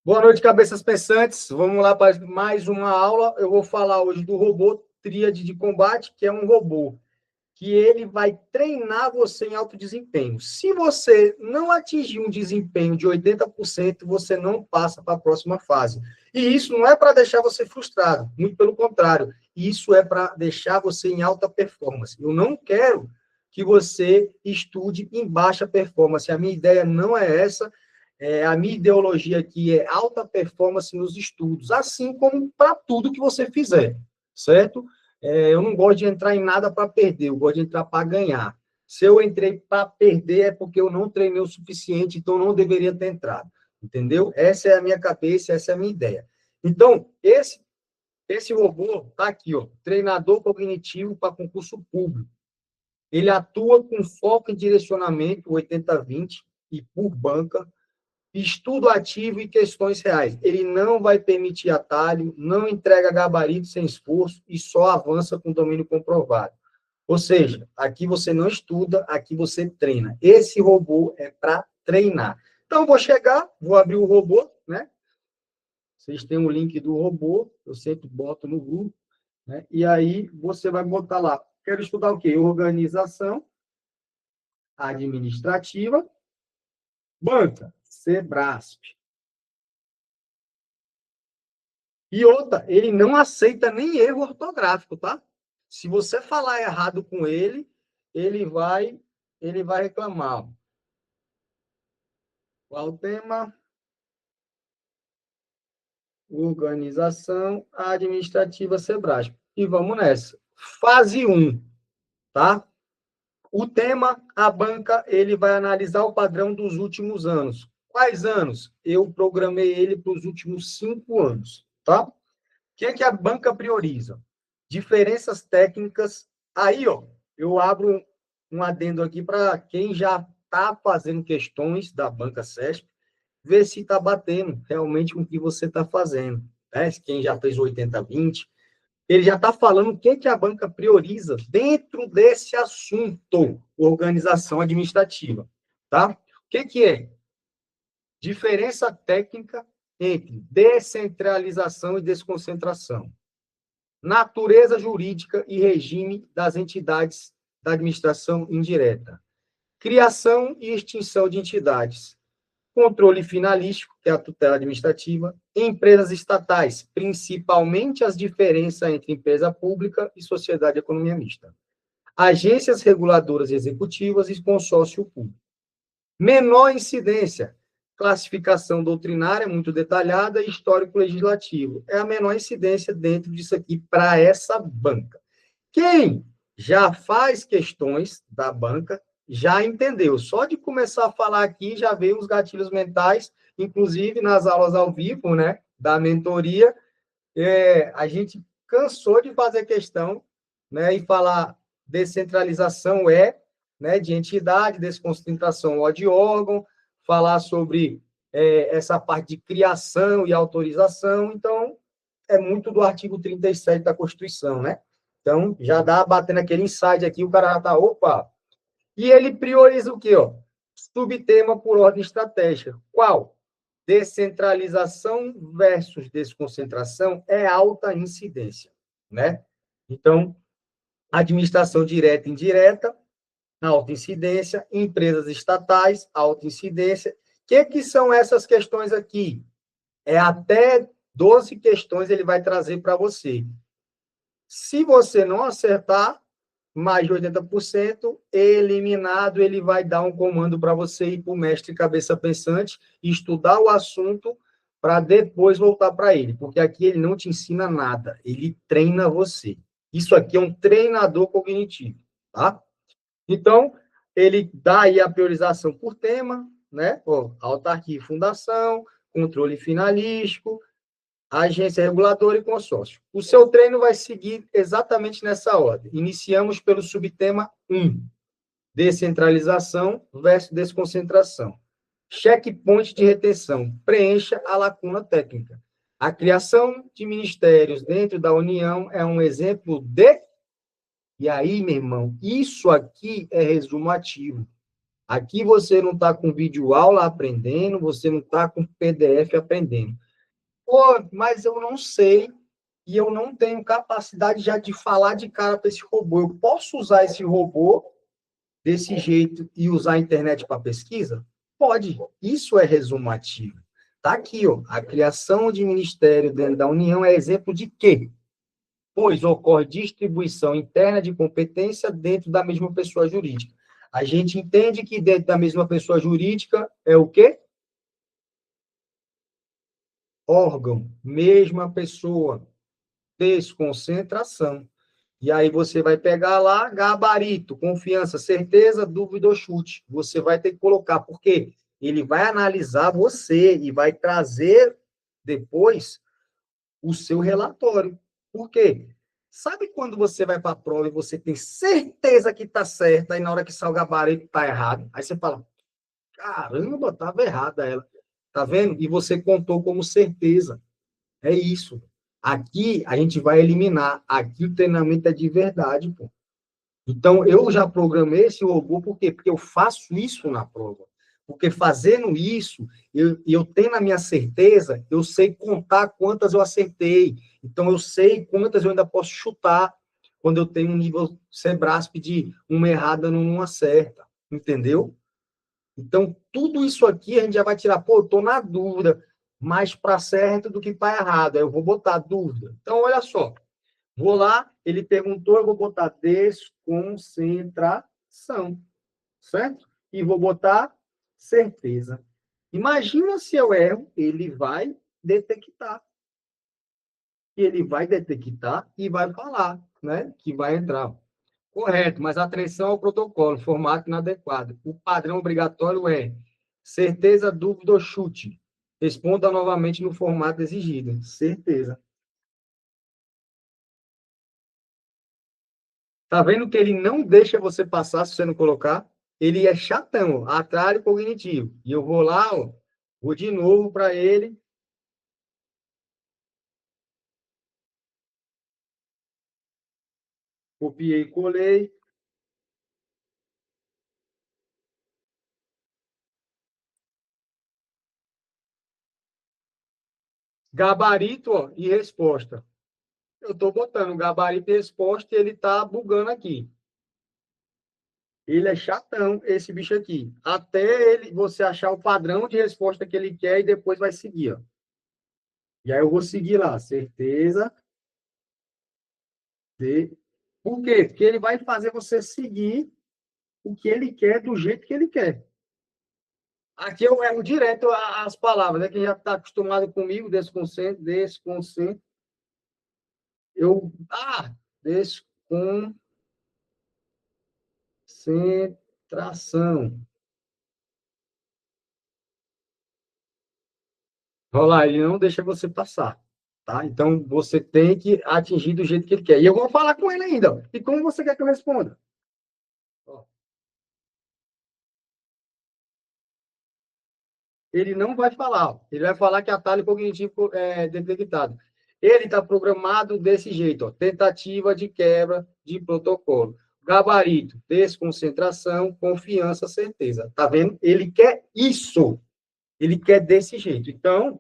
Boa noite, cabeças pensantes. Vamos lá para mais uma aula. Eu vou falar hoje do robô Tríade de Combate, que é um robô que ele vai treinar você em alto desempenho. Se você não atingir um desempenho de 80%, você não passa para a próxima fase. E isso não é para deixar você frustrado, muito pelo contrário. Isso é para deixar você em alta performance. Eu não quero que você estude em baixa performance. A minha ideia não é essa. A minha ideologia aqui é alta performance nos estudos, assim como para tudo que você fizer, certo? Eu não gosto de entrar em nada para perder, eu gosto de entrar para ganhar. Se eu entrei para perder, é porque eu não treinei o suficiente, então não deveria ter entrado, entendeu? Essa é a minha cabeça, essa é a minha ideia. Então, esse robô está aqui, ó, treinador cognitivo para concurso público. Ele atua com foco em direcionamento 80-20 e por banca, estudo ativo e questões reais. Ele não vai permitir atalho, não entrega gabarito sem esforço e só avança com domínio comprovado. Ou seja, aqui você não estuda, aqui você treina. Esse robô é para treinar. Então, vou chegar, vou abrir o robô, né? Vocês têm o link do robô, eu sempre boto no grupo, né? E aí você vai botar lá. Quero estudar o quê? Organização administrativa, banca, Sebrasp. E outra, ele não aceita nem erro ortográfico, tá? Se você falar errado com ele, ele vai reclamar. Qual o tema? Organização administrativa Sebrasp. E vamos nessa. Fase 1, tá? O tema, a banca, ele vai analisar o padrão dos últimos anos. Quais anos? Eu programei ele para os últimos 5 anos, tá? O que é que a banca prioriza? Diferenças técnicas. Aí, ó, eu abro um adendo aqui para quem já está fazendo questões da banca CESP, ver se está batendo realmente com o que você está fazendo. Né? Quem já fez 80-20, ele já está falando o que a banca prioriza dentro desse assunto, organização administrativa. Tá? O que é? Diferença técnica entre descentralização e desconcentração. Natureza jurídica e regime das entidades da administração indireta. Criação e extinção de entidades. Controle finalístico, que é a tutela administrativa. Empresas estatais, principalmente as diferenças entre empresa pública e sociedade de economia mista. Agências reguladoras e executivas e consórcio público. Menor incidência, classificação doutrinária muito detalhada e histórico legislativo. É a menor incidência dentro disso aqui para essa banca. Quem já faz questões da banca já entendeu. Só de começar a falar aqui já veio os gatilhos mentais, inclusive nas aulas ao vivo, né, da mentoria, a gente cansou de fazer questão, né, e falar descentralização né, de entidade, desconcentração de órgão, falar sobre essa parte de criação e autorização. Então, é muito do artigo 37 da Constituição, né? Então, já dá batendo aquele insight aqui, o cara já tá, opa. E ele prioriza o quê? Ó? Subtema por ordem estratégica. Qual? Descentralização versus desconcentração é alta incidência, né? Então, administração direta e indireta, alta incidência, empresas estatais, alta incidência. O que são essas questões aqui? É até 12 questões ele vai trazer para você. Se você não acertar, mais de 80%, eliminado, ele vai dar um comando para você ir para o mestre cabeça pensante, estudar o assunto para depois voltar para ele, porque aqui ele não te ensina nada, ele treina você. Isso aqui é um treinador cognitivo, tá? Então, ele dá aí a priorização por tema, né? Autarquia e fundação, controle finalístico, agência reguladora e consórcio. O seu treino vai seguir exatamente nessa ordem. Iniciamos pelo subtema 1, descentralização versus desconcentração. Checkpoint de retenção, preencha a lacuna técnica. A criação de ministérios dentro da União é um exemplo de... E aí, meu irmão, isso aqui é resumo ativo. Aqui você não está com vídeo aula aprendendo, você não está com PDF aprendendo. Pô, mas eu não sei e eu não tenho capacidade já de falar de cara para esse robô. Eu posso usar esse robô desse jeito e usar a internet para pesquisa? Pode. Isso é resumo ativo. Está aqui, ó. A criação de ministério dentro da União é exemplo de quê? Pois ocorre distribuição interna de competência dentro da mesma pessoa jurídica. A gente entende que dentro da mesma pessoa jurídica é o quê? Órgão, mesma pessoa, desconcentração. E aí você vai pegar lá gabarito, confiança, certeza, dúvida ou chute. Você vai ter que colocar, porque ele vai analisar você e vai trazer depois o seu relatório. Por quê? Sabe quando você vai para a prova e você tem certeza que está certo, aí na hora que sai o gabarito está errado? Aí você fala, caramba, estava errada ela. Tá vendo? E você contou como certeza. É isso. Aqui a gente vai eliminar. Aqui o treinamento é de verdade, pô. Então, eu já programei esse robô, por quê? Porque eu faço isso na prova. Porque fazendo isso, eu tenho a minha certeza, eu sei contar quantas eu acertei. Então, eu sei quantas eu ainda posso chutar quando eu tenho um nível Sebrasp de uma errada não acerta. Entendeu? Então, tudo isso aqui a gente já vai tirar. Pô, eu estou na dúvida, mais para certo do que para errado. Aí eu vou botar dúvida. Então, olha só. Vou lá, ele perguntou, eu vou botar desconcentração, certo? E vou botar certeza. Imagina se eu erro, ele vai detectar. Ele vai detectar e vai falar, né? Que vai entrar. Correto, mas atenção ao protocolo, formato inadequado. O padrão obrigatório é certeza, dúvida ou chute. Responda novamente no formato exigido. Certeza. Tá vendo que ele não deixa você passar se você não colocar? Ele é chatão, ó, atalho cognitivo. E eu vou lá, ó, vou de novo para ele. Copiei, colei. Gabarito, ó, e resposta. Eu estou botando gabarito e resposta e ele está bugando aqui. Ele é chatão, esse bicho aqui. Até ele, você achar o padrão de resposta que ele quer e depois vai seguir, ó. E aí eu vou seguir lá, certeza de... Por quê? Porque ele vai fazer você seguir o que ele quer do jeito que ele quer. Aqui eu erro direto as palavras, né? Quem já está acostumado comigo, desconcentro, desconcentro. Eu... desconcentração. Olha lá, ele não deixa você passar, tá? Então, você tem que atingir do jeito que ele quer. E eu vou falar com ele ainda. Ó. E como você quer que eu responda? Ó, ele não vai falar. Ó. Ele vai falar que atalho cognitivo é detectado. Ele está programado desse jeito, ó, tentativa de quebra de protocolo. Gabarito, desconcentração, confiança, certeza. Tá vendo? Ele quer isso. Ele quer desse jeito. Então,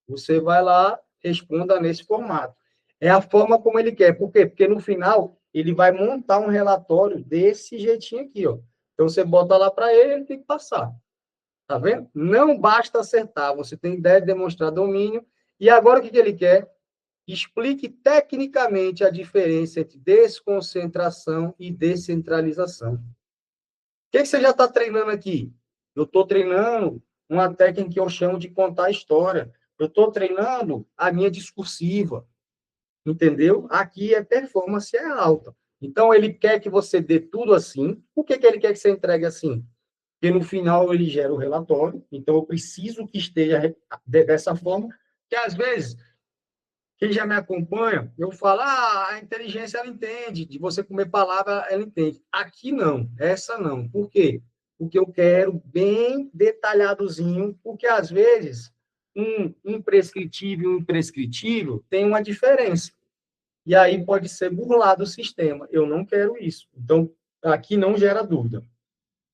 você vai lá, responda nesse formato. É a forma como ele quer. Por quê? Porque no final ele vai montar um relatório desse jeitinho aqui, ó. Então você bota lá para ele, ele tem que passar. Tá vendo? Não basta acertar, você tem ideia de demonstrar domínio. E agora o que ele quer? Explique tecnicamente a diferença entre desconcentração e descentralização. O que você já está treinando aqui? Eu estou treinando uma técnica que eu chamo de contar história. Eu estou treinando a minha discursiva, entendeu? Aqui é performance é alta. Então, ele quer que você dê tudo assim. Por que ele quer que você entregue assim? Porque no final ele gera o relatório, então eu preciso que esteja dessa forma, que às vezes quem já me acompanha, eu falo, a inteligência ela entende, de você comer palavra ela entende. Aqui não, essa não. Por quê? Porque eu quero bem detalhadozinho, porque às vezes um imprescritível e um imprescritível tem uma diferença. E aí pode ser burlado o sistema. Eu não quero isso. Então, aqui não gera dúvida.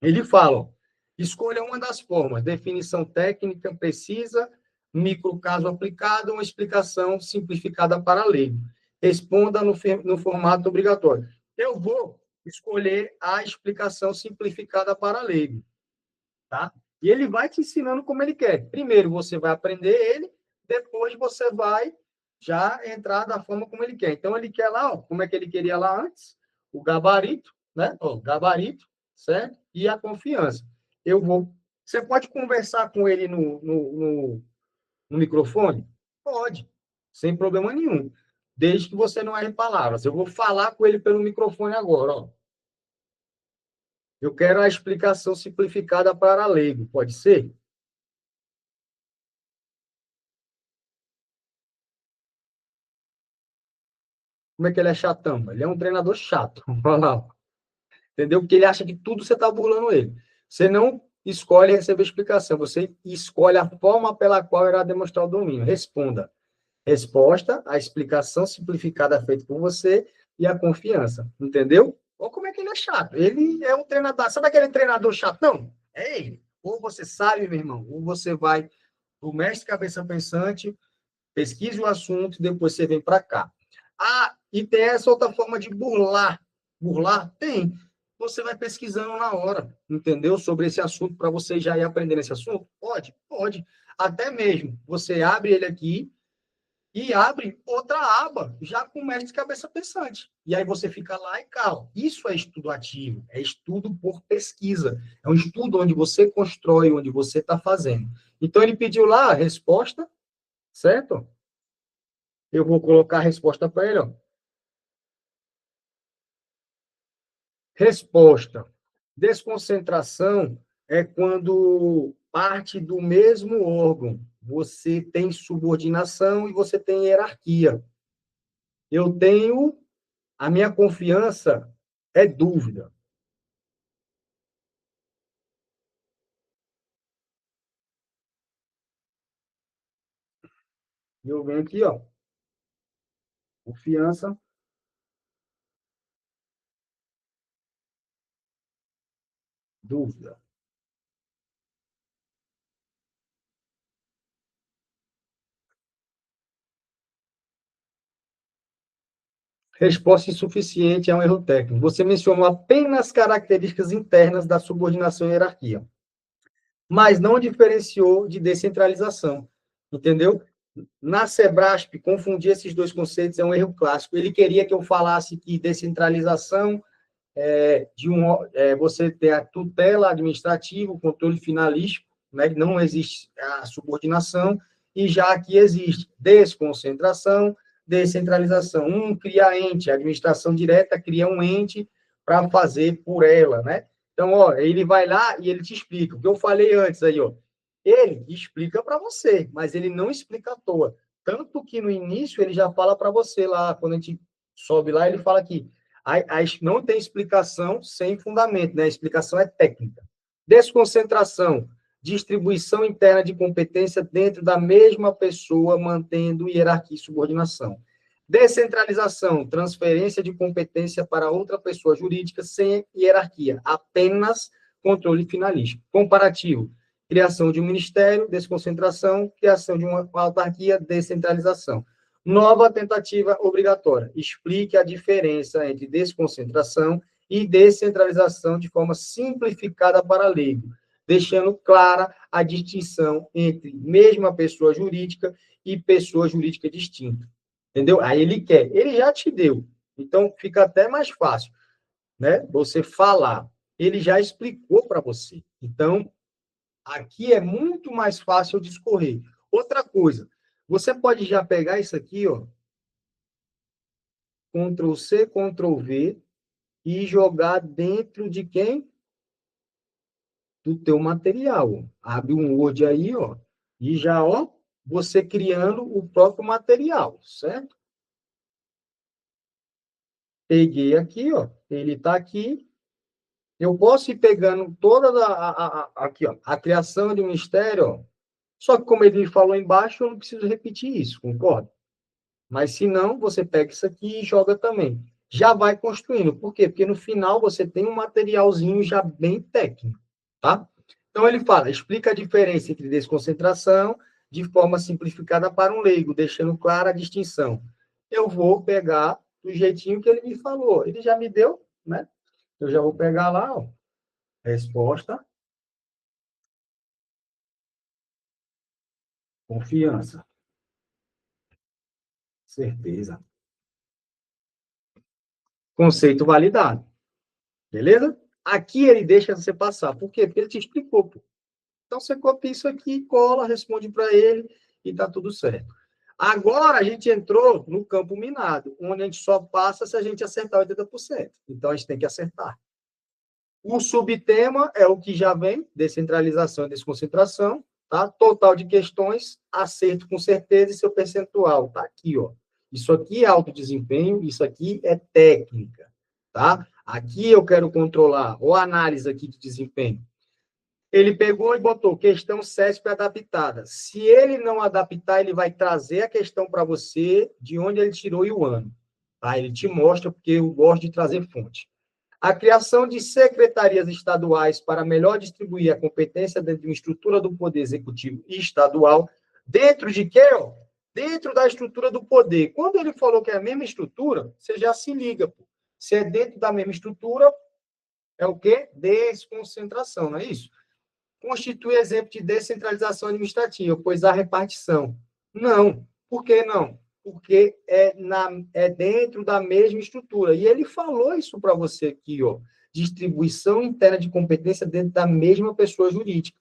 Ele fala, ó, Escolha uma das formas: definição técnica precisa, microcaso aplicado, uma explicação simplificada para leigo. Responda no formato obrigatório. Eu vou escolher a explicação simplificada para leigo, tá? E ele vai te ensinando como ele quer. Primeiro você vai aprender ele, depois você vai já entrar da forma como ele quer. Então ele quer lá, ó, como é que ele queria lá antes? O gabarito, né? O gabarito, certo? E a confiança. Eu vou. Você pode conversar com ele no microfone? Pode, sem problema nenhum. Desde que você não erre palavras. Eu vou falar com ele pelo microfone agora, ó. Eu quero a explicação simplificada para leigo, pode ser? Como é que ele é chatão? Ele é um treinador chato. Entendeu? Porque ele acha que tudo você está burlando ele. Você não escolhe receber explicação, você escolhe a forma pela qual irá demonstrar o domínio. Responda. Resposta, a explicação simplificada feita por você e a confiança. Entendeu? Olha como é que ele é chato. Ele é um treinador. Sabe aquele treinador chatão? É ele. Ou você sabe, meu irmão, ou você vai o mestre cabeça pensante, pesquise o assunto e depois você vem para cá. Ah, e tem essa outra forma de burlar. Burlar? Tem. Você vai pesquisando na hora, entendeu? Sobre esse assunto, para você já ir aprendendo esse assunto? Pode, pode. Até mesmo, você abre ele aqui e abre outra aba, já com o mestre cabeça pensante. E aí você fica lá e calma. Isso é estudo ativo, é estudo por pesquisa. É um estudo onde você constrói, onde você está fazendo. Então, ele pediu lá a resposta, certo? Eu vou colocar a resposta para ele. Ó. Resposta. Desconcentração é quando parte do mesmo órgão. Você tem subordinação e você tem hierarquia. Eu tenho, a minha confiança é dúvida. Eu venho aqui, ó, confiança, dúvida. Resposta insuficiente é um erro técnico. Você mencionou apenas características internas da subordinação e hierarquia, mas não diferenciou de descentralização. Entendeu? Na Sebrasp, confundir esses dois conceitos é um erro clássico. Ele queria que eu falasse que descentralização você ter a tutela administrativa, o controle finalístico, né? Não existe a subordinação, e já aqui existe desconcentração, descentralização. Um cria ente, a administração direta cria um ente para fazer por ela, né? Então, ó, ele vai lá e ele te explica. O que eu falei antes aí, ó. Ele explica para você, mas ele não explica à toa. Tanto que no início ele já fala para você lá, quando a gente sobe lá, ele fala que não tem explicação sem fundamento, né? A explicação é técnica. Desconcentração, distribuição interna de competência dentro da mesma pessoa, mantendo hierarquia e subordinação. Descentralização, transferência de competência para outra pessoa jurídica sem hierarquia, apenas controle finalístico. Comparativo, criação de um ministério, desconcentração, criação de uma autarquia, descentralização. Nova tentativa obrigatória. Explique a diferença entre desconcentração e descentralização de forma simplificada para leigo, deixando clara a distinção entre mesma pessoa jurídica e pessoa jurídica distinta. Entendeu? Aí ele quer. Ele já te deu. Então, fica até mais fácil, né? Você falar. Ele já explicou para você. Então, aqui é muito mais fácil discorrer. Outra coisa, você pode já pegar isso aqui, ó, Ctrl C, Ctrl V e jogar dentro de quem? Do teu material. Abre um Word aí, ó, e já, ó, você criando o próprio material, certo? Peguei aqui, ó, ele está aqui. Eu posso ir pegando toda aqui, ó, a criação de um ministério, ó. Só que como ele me falou embaixo, eu não preciso repetir isso, concorda? Mas se não, você pega isso aqui e joga também. Já vai construindo. Por quê? Porque no final você tem um materialzinho já bem técnico, tá? Então, ele fala, explica a diferença entre desconcentração de forma simplificada para um leigo, deixando clara a distinção. Eu vou pegar do jeitinho que ele me falou. Ele já me deu, né? Eu já vou pegar lá, ó, resposta, confiança, certeza, conceito validado. Beleza? Aqui ele deixa você passar. Por quê? Porque ele te explicou. Pô. Então, você copia isso aqui, cola, responde para ele e está tudo certo. Agora, a gente entrou no campo minado, onde a gente só passa se a gente acertar 80%. Então, a gente tem que acertar. O subtema é o que já vem, descentralização e desconcentração, tá? Total de questões, acerto com certeza e seu percentual. Tá aqui, ó. Isso aqui é alto desempenho, isso aqui é técnica, tá? Aqui eu quero controlar, ou análise aqui de desempenho. Ele pegou e botou questão CESP adaptada. Se ele não adaptar, ele vai trazer a questão para você de onde ele tirou e o ano. Tá? Ele te mostra, porque eu gosto de trazer fonte. A criação de secretarias estaduais para melhor distribuir a competência dentro de uma estrutura do Poder Executivo estadual, dentro de quê? Ó? Dentro da estrutura do poder. Quando ele falou que é a mesma estrutura, você já se liga. Pô. Se é dentro da mesma estrutura, é o quê? Desconcentração, não é isso? Constitui exemplo de descentralização administrativa, pois há repartição. Não. Por que não? Porque é dentro da mesma estrutura. E ele falou isso para você aqui, ó. Distribuição interna de competência dentro da mesma pessoa jurídica.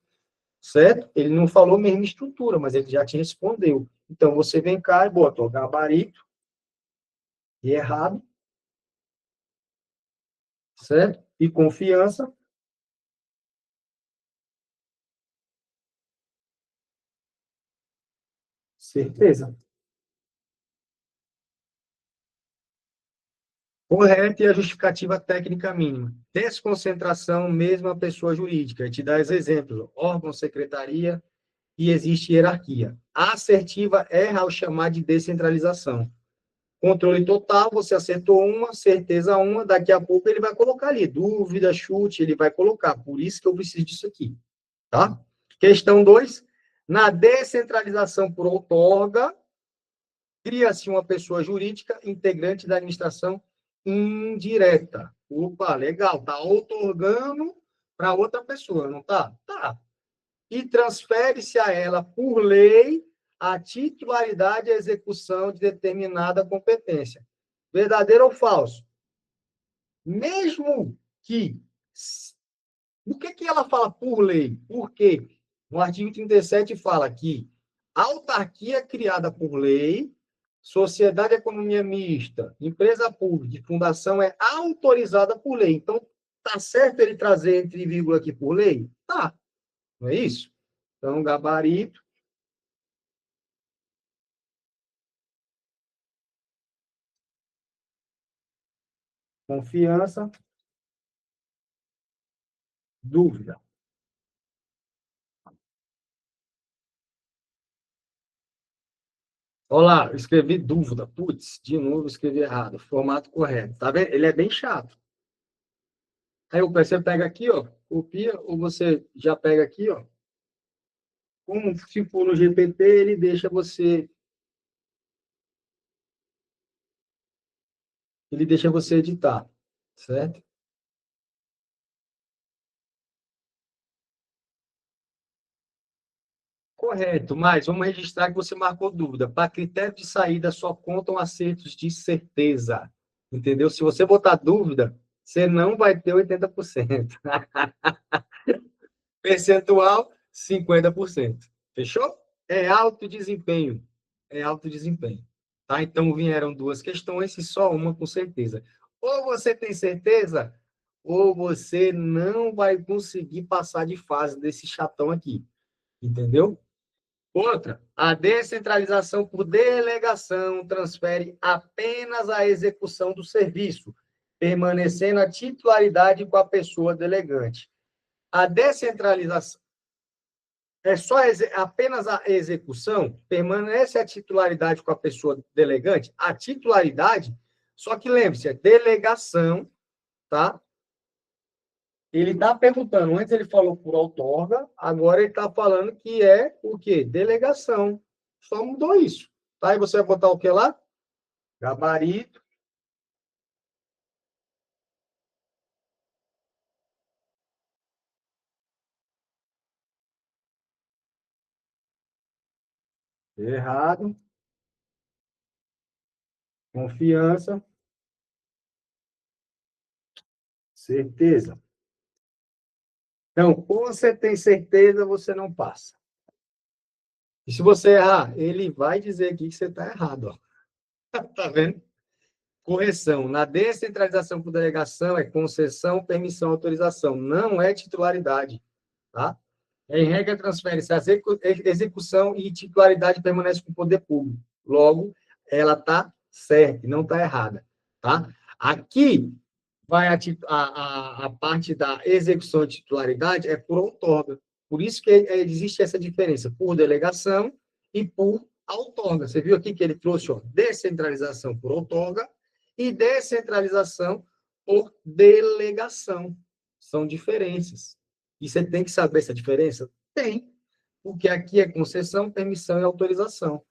Certo? Ele não falou mesma estrutura, mas ele já te respondeu. Então, você vem cá e bota o gabarito e errado, certo? E confiança, certeza. Correto e a justificativa técnica mínima. Desconcentração, mesma pessoa jurídica. A gente dá os exemplos. Órgão, secretaria e existe hierarquia. A assertiva erra ao chamar de descentralização. Controle total, você acertou uma, certeza uma, daqui a pouco ele vai colocar ali. Dúvida, chute, ele vai colocar. Por isso que eu preciso disso aqui. Tá? Questão 2. Na descentralização por outorga, cria-se uma pessoa jurídica integrante da administração indireta. Opa, legal, tá outorgando para outra pessoa, não tá? Tá. E transfere-se a ela, por lei, a titularidade e a execução de determinada competência. Verdadeiro ou falso? Mesmo que... O que ela fala por lei? Por quê? No artigo 37 fala que a autarquia criada por lei, sociedade de economia mista, empresa pública e fundação é autorizada por lei. Então, tá certo ele trazer entre vírgula aqui por lei? Tá. Não é isso? Então, gabarito, confiança, dúvida. Olá, eu escrevi dúvida. Putz, de novo escrevi errado. Formato correto. Tá vendo? Ele é bem chato. Aí você pega aqui, ó, copia, ou você já pega aqui, ó. Como se for no GPT, ele deixa você editar, certo? Correto, mas vamos registrar que você marcou dúvida. Para critério de saída, só contam acertos de certeza. Entendeu? Se você botar dúvida, você não vai ter 80%. Percentual, 50%. Fechou? É alto desempenho. É alto desempenho. Tá? Então, vieram duas questões e só uma com certeza. Ou você tem certeza, ou você não vai conseguir passar de fase desse chatão aqui. Entendeu? Outra, a descentralização por delegação transfere apenas a execução do serviço, permanecendo a titularidade com a pessoa delegante. A descentralização é só apenas a execução, permanece a titularidade com a pessoa delegante, a titularidade, só que lembre-se, é delegação, tá? Ele está perguntando, antes ele falou por outorga, agora ele está falando que é o quê? Delegação. Só mudou isso. Tá? E você vai botar o que lá? Gabarito. Errado. Confiança. Certeza. Então, ou você tem certeza, você não passa. E se você errar, ele vai dizer aqui que você está errado. Ó. Tá vendo? Correção. Na descentralização por delegação é concessão, permissão, autorização. Não é titularidade. Tá? Em regra, transfere-se a execução e titularidade permanece com o poder público. Logo, ela está certa, não está errada. Tá? Aqui, vai a parte da execução de titularidade é por outorga. Por isso que existe essa diferença, por delegação e por outorga. Você viu aqui que ele trouxe ó, descentralização por outorga e descentralização por delegação. São diferenças. E você tem que saber essa diferença? Tem. Porque aqui é concessão, permissão e autorização.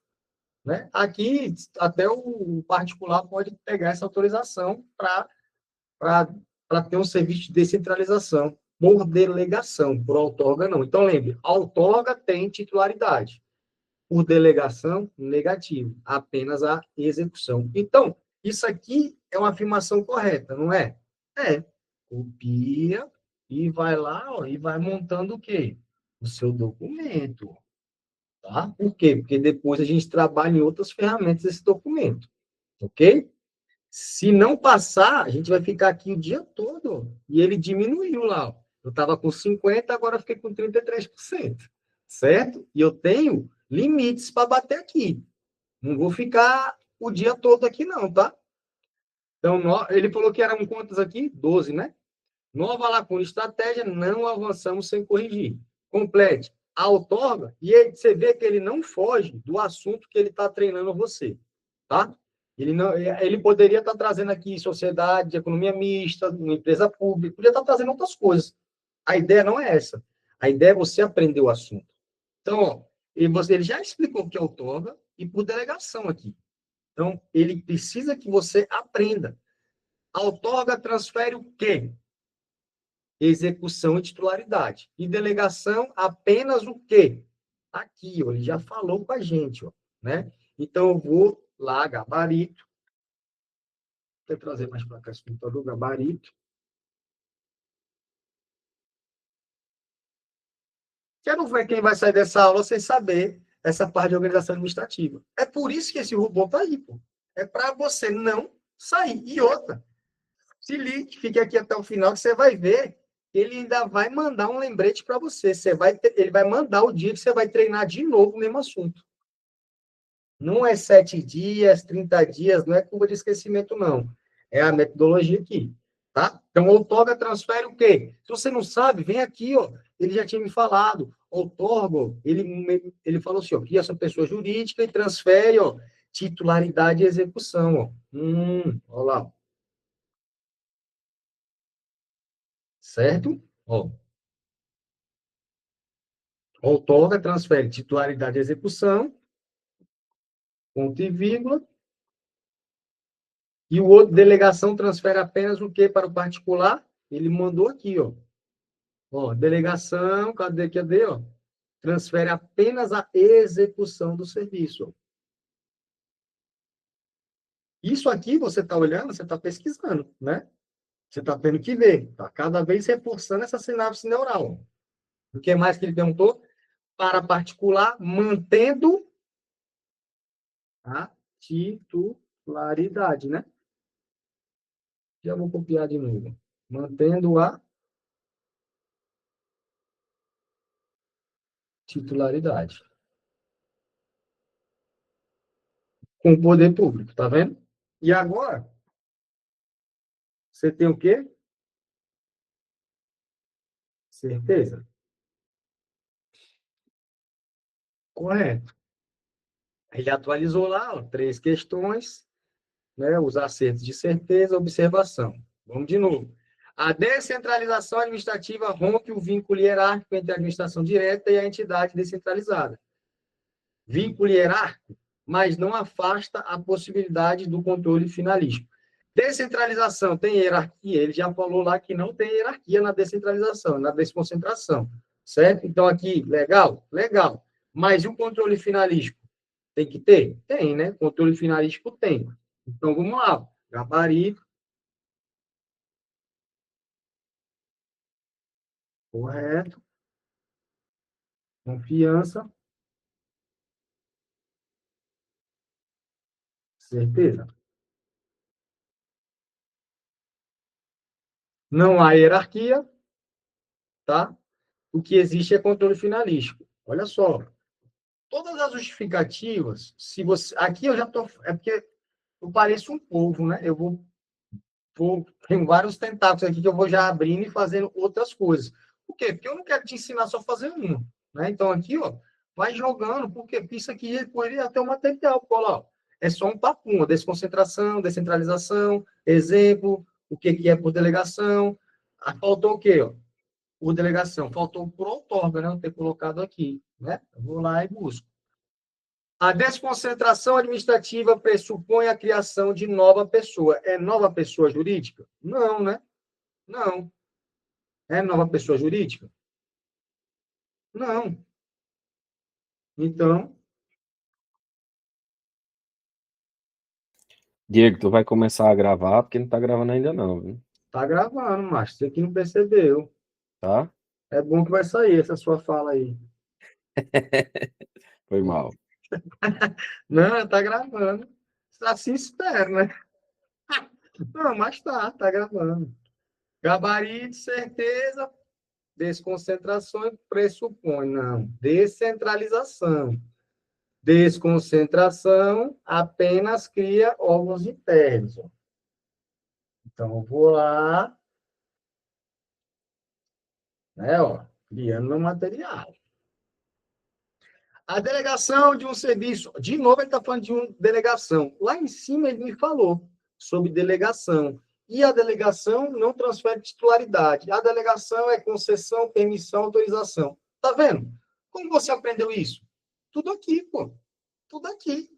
Né? Aqui, até o particular pode pegar essa autorização para ter um serviço de descentralização por delegação, por outorga não. Então, lembre, a outorga tem titularidade. Por delegação, negativo. Apenas a execução. Então, isso aqui é uma afirmação correta, não é? É. Copia e vai lá ó, e vai montando o quê? O seu documento. Tá? Por quê? Porque depois a gente trabalha em outras ferramentas desse documento. Ok? Se não passar, a gente vai ficar aqui o dia todo. E ele diminuiu lá. Ó. Eu estava com 50%, agora eu fiquei com 33%. Certo? E eu tenho limites para bater aqui. Não vou ficar o dia todo aqui, não, tá? Então, ele falou que eram quantas aqui? 12, né? Nova lacuna, estratégia, não avançamos sem corrigir. Complete a outorga e você vê que ele não foge do assunto que ele está treinando você, tá? Ele, não, ele poderia estar trazendo aqui sociedade, economia mista, uma empresa pública, podia estar trazendo outras coisas. A ideia não é essa. A ideia é você aprender o assunto. Então, ó, ele já explicou o que é outorga e por delegação aqui. Então, ele precisa que você aprenda. A outorga transfere o quê? Execução e titularidade. E delegação, apenas o quê? Aqui, ó, ele já falou com a gente, ó, né? Então, eu vou lá, gabarito. Vou trazer mais para cá esse computador, gabarito. Quero ver quem vai sair dessa aula sem saber essa parte de organização administrativa. É por isso que esse robô está aí, pô. É para você não sair. E outra, se ligue, fique aqui até o final, que você vai ver que ele ainda vai mandar um lembrete para você. Ele vai mandar o dia que você vai treinar de novo o mesmo assunto. Não é 7 dias, 30 dias, não é curva de esquecimento, não. É a metodologia aqui, tá? Então, o outorga transfere o quê? Se você não sabe, vem aqui, ó. Ele já tinha me falado. Outorga, ele falou assim, ó, cria essa pessoa jurídica e transfere, ó, titularidade e execução, ó. Ó lá, certo? Ó, outorga transfere titularidade e execução, ponto e vírgula, e o outro, delegação, transfere apenas o quê para o particular? Ele mandou aqui, ó. Ó, delegação, cadê, ó? Transfere apenas a execução do serviço. Isso aqui você está olhando, você está pesquisando, né? Você está tendo que ver, tá cada vez reforçando essa sinapse neural. O que mais que ele perguntou? Para particular, mantendo a titularidade, né? Já vou copiar de novo. Mantendo a titularidade. Com o poder público, tá vendo? E agora, você tem o quê? Certeza? Correto. Ele atualizou lá, ó, 3 questões, né? Os acertos de certeza, observação. Vamos de novo. A descentralização administrativa rompe o vínculo hierárquico entre a administração direta e a entidade descentralizada. Vínculo hierárquico, mas não afasta a possibilidade do controle finalístico. Descentralização tem hierarquia, ele já falou lá que não tem hierarquia na descentralização, na desconcentração, certo? Então, aqui, legal? Legal. Mas e o controle finalístico? Tem que ter? Tem, né? Controle finalístico tem. Então, vamos lá. Gabarito. Correto. Confiança. Certeza. Não há hierarquia, tá? O que existe é controle finalístico. Olha só. Todas as justificativas, se você. Aqui eu já estou. É porque eu pareço um povo, né? Eu tem vários tentáculos aqui que eu vou já abrindo e fazendo outras coisas. Por quê? Porque eu não quero te ensinar só a fazer uma. Né? Então, aqui, ó, vai jogando, porque isso aqui poderia ter um material. Ó, é só um papum, desconcentração, descentralização, exemplo, o que é por delegação. Ah, faltou o quê? Ó? Por delegação. Faltou por outorga, né? Não ter colocado aqui. Né? Eu vou lá e busco. A desconcentração administrativa pressupõe a criação de nova pessoa. É nova pessoa jurídica? Não, né? Não. É nova pessoa jurídica? Não. Então, Diego, tu vai começar a gravar, porque não tá gravando ainda não, viu? tá gravando, mas você que não percebeu. Tá? É bom que vai sair essa sua fala aí. Foi mal. Não, tá gravando. Assim espero, né? Não, mas tá gravando. Gabarito, certeza. Desconcentração pressupõe, não. Descentralização. Desconcentração apenas cria órgãos internos. Então, eu vou lá, né, ó, criando meu material. A delegação de um serviço, de novo ele está falando de uma delegação. Lá em cima ele me falou sobre delegação. E a delegação não transfere titularidade. A delegação é concessão, permissão, autorização. Tá vendo? Como você aprendeu isso? Tudo aqui, pô. Tudo aqui.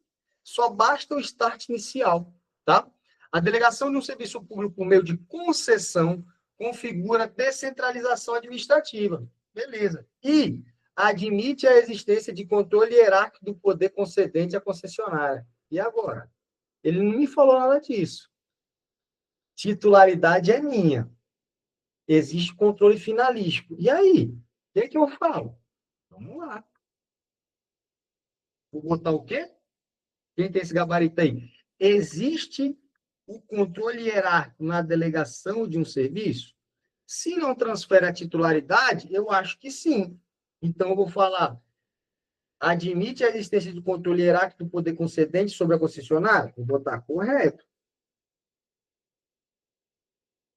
Só basta o start inicial, tá? A delegação de um serviço público por meio de concessão configura descentralização administrativa. Beleza. E admite a existência de controle hierárquico do poder concedente à concessionária. E agora? Ele não me falou nada disso. Titularidade é minha. Existe controle finalístico. E aí? O que é que eu falo? Vamos lá. Vou botar o quê? Quem tem esse gabarito aí? Existe o controle hierárquico na delegação de um serviço? Se não transfere a titularidade, eu acho que sim. Então, eu vou falar, admite a existência do controle hierárquico do poder concedente sobre a concessionária? Vou botar correto.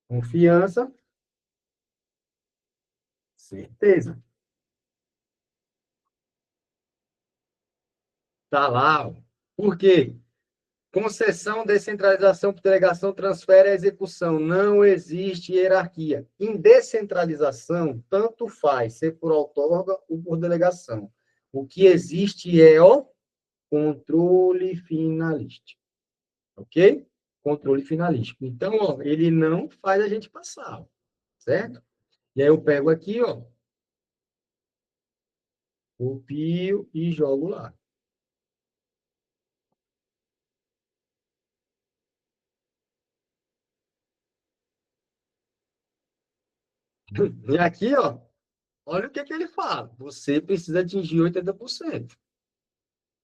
Confiança. Certeza. Tá lá. Ó. Por quê? Concessão, descentralização por delegação, transfere a execução. Não existe hierarquia. Em descentralização, tanto faz ser por outorga ou por delegação. O que existe é o controle finalístico. Ok? Controle finalístico. Então, ó, ele não faz a gente passar, certo? E aí eu pego aqui, ó, copio e jogo lá. E aqui, ó, olha o que, que ele fala. Você precisa atingir 80%.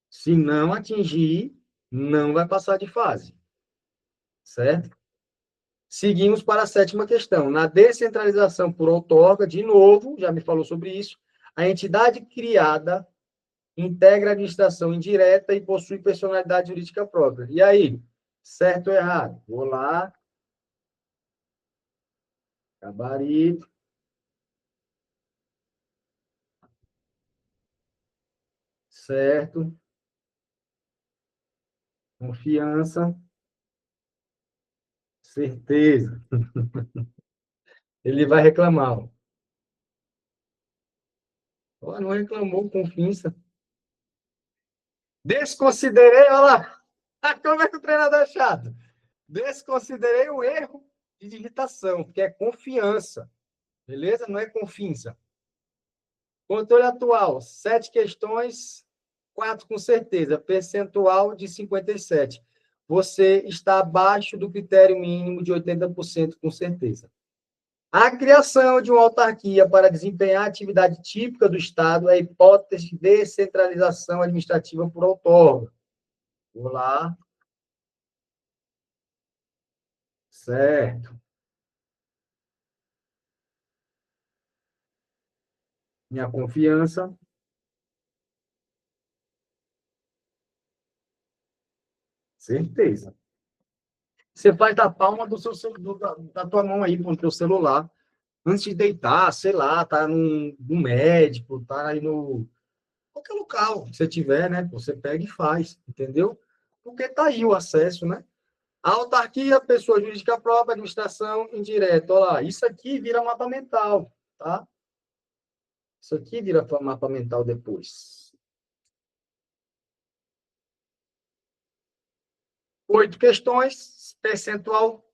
Se não atingir, não vai passar de fase. Certo? Seguimos para a sétima questão. Na descentralização por outorga, de novo, já me falou sobre isso, a entidade criada integra a administração indireta e possui personalidade jurídica própria. E aí? Certo ou errado? Vou lá. Gabarito. Certo. Confiança. Certeza. Ele vai reclamar. Ó. Ó, não reclamou com finça. Desconsiderei, olha lá. Como é que o treinador é chato? Desconsiderei o erro de digitação, que é confiança. Beleza? Não é confiança. Controle atual, 7 questões, 4 com certeza, percentual de 57. Você está abaixo do critério mínimo de 80% com certeza. A criação de uma autarquia para desempenhar a atividade típica do Estado é a hipótese de descentralização administrativa por outorga. Vou lá. Certo. Minha confiança. Certeza. Você faz da palma da tua mão aí, com o teu celular. Antes de deitar, sei lá, tá no médico, tá aí no qualquer local que você tiver, né? Você pega e faz, entendeu? Porque tá aí o acesso, né? A autarquia, pessoa jurídica própria, administração indireta. Olha lá, isso aqui vira mapa mental, tá? Isso aqui vira mapa mental depois. 8 questões, percentual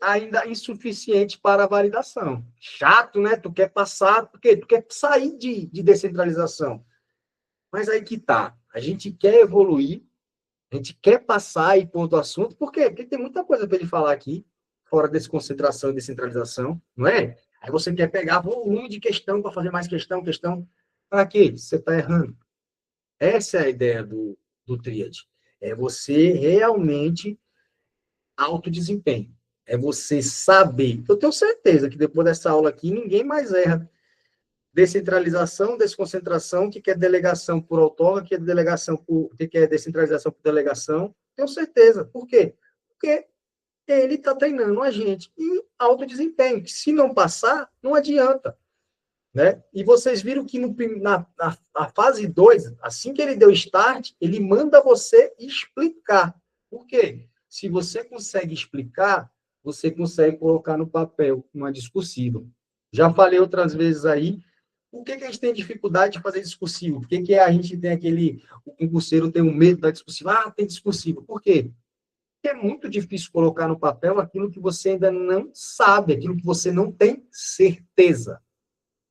ainda insuficiente para a validação. Chato, né? Tu quer passar, porque tu quer sair de descentralização. Mas aí que tá. A gente quer evoluir, a gente quer passar e ponto do assunto. Por quê? Porque tem muita coisa para ele falar aqui, fora dessa concentração e descentralização, não é? Aí você quer pegar volume de questão para fazer mais questão. Para quê? Você está errando. Essa é a ideia do tríade. É você realmente alto desempenho. É você saber. Eu tenho certeza que depois dessa aula aqui, ninguém mais erra. Descentralização, desconcentração, que é delegação por outorga, que é delegação por, que é descentralização por delegação. Tenho certeza. Por quê? Porque ele está treinando a gente. E alto desempenho, que se não passar, não adianta. Né? E vocês viram que na fase 2, assim que ele deu start, ele manda você explicar. Por quê? Se você consegue explicar, você consegue colocar no papel uma discursiva. Já falei outras vezes aí, por que a gente tem dificuldade de fazer discursivo? Por que a gente tem o concurseiro tem um medo da discursiva? Ah, tem discursivo. Por quê? Porque é muito difícil colocar no papel aquilo que você ainda não sabe, aquilo que você não tem certeza.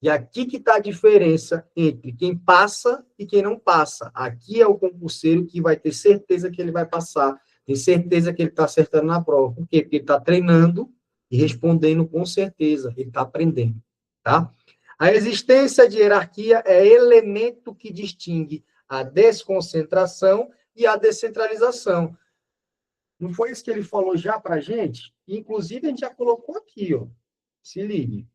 E aqui que está a diferença entre quem passa e quem não passa. Aqui é o concurseiro que vai ter certeza que ele vai passar, tem certeza que ele está acertando na prova. Por quê? Porque ele está treinando e respondendo com certeza, ele está aprendendo. Tá? A existência de hierarquia é elemento que distingue a desconcentração e a descentralização. Não foi isso que ele falou já para a gente? Inclusive, a gente já colocou aqui, ó. Se ligue.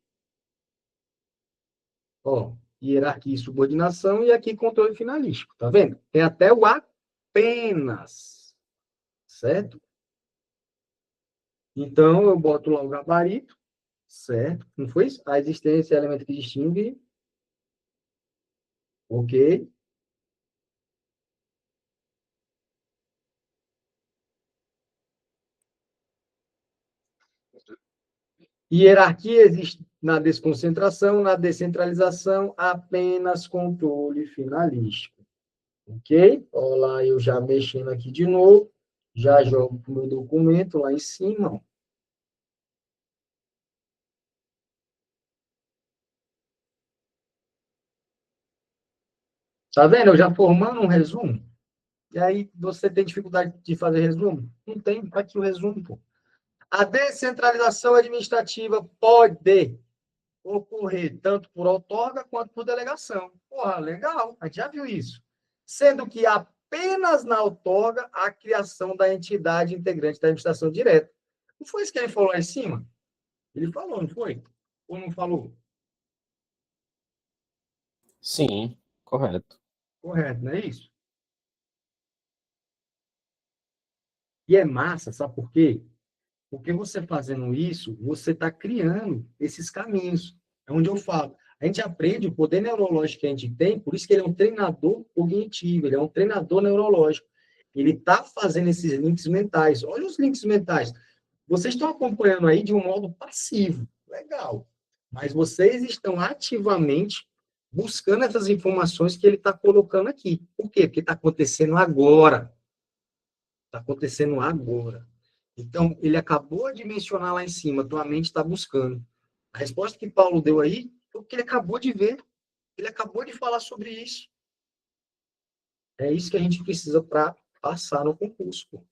Ó, hierarquia e subordinação, e aqui controle finalístico, tá vendo? Tem até o apenas, certo? Então, eu boto lá o gabarito, certo? Não foi isso? A existência é elemento que distingue, ok? Hierarquia existe na desconcentração, na descentralização, apenas controle finalístico, ok? Olha lá, eu já mexendo aqui de novo, já jogo o meu documento lá em cima, ó. Tá vendo? Eu já formando um resumo. E aí você tem dificuldade de fazer resumo? Não tem, aqui o resumo, pô. A descentralização administrativa pode ocorrer tanto por outorga quanto por delegação. Porra, legal, a gente já viu isso. Sendo que apenas na outorga a criação da entidade integrante da administração direta. Não foi isso que ele falou lá em cima? Ele falou, não foi? Ou não falou? Sim, correto. Correto, não é isso? E é massa, sabe por quê? Porque você fazendo isso, você está criando esses caminhos. É onde eu falo. A gente aprende o poder neurológico que a gente tem, por isso que ele é um treinador cognitivo, ele é um treinador neurológico. Ele está fazendo esses links mentais. Olha os links mentais. Vocês estão acompanhando aí de um modo passivo. Legal. Mas vocês estão ativamente buscando essas informações que ele está colocando aqui. Por quê? Porque está acontecendo agora. Está acontecendo agora. Então, ele acabou de mencionar lá em cima, tua mente está buscando. A resposta que Paulo deu aí foi o que ele acabou de ver. Ele acabou de falar sobre isso. É isso que a gente precisa para passar no concurso, pô.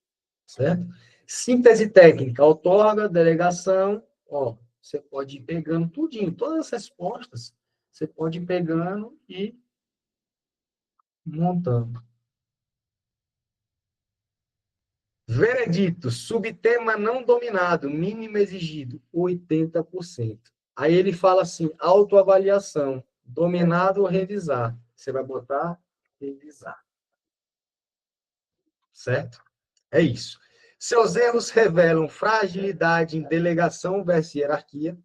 Certo? Síntese técnica, outorga, delegação, ó, você pode ir pegando tudinho, todas as respostas, você pode ir pegando e montando. Veredito, subtema não dominado, mínimo exigido, 80%. Aí ele fala assim, autoavaliação, dominado ou revisar. Você vai botar revisar. Certo? É isso. Seus erros revelam fragilidade em delegação versus hierarquia,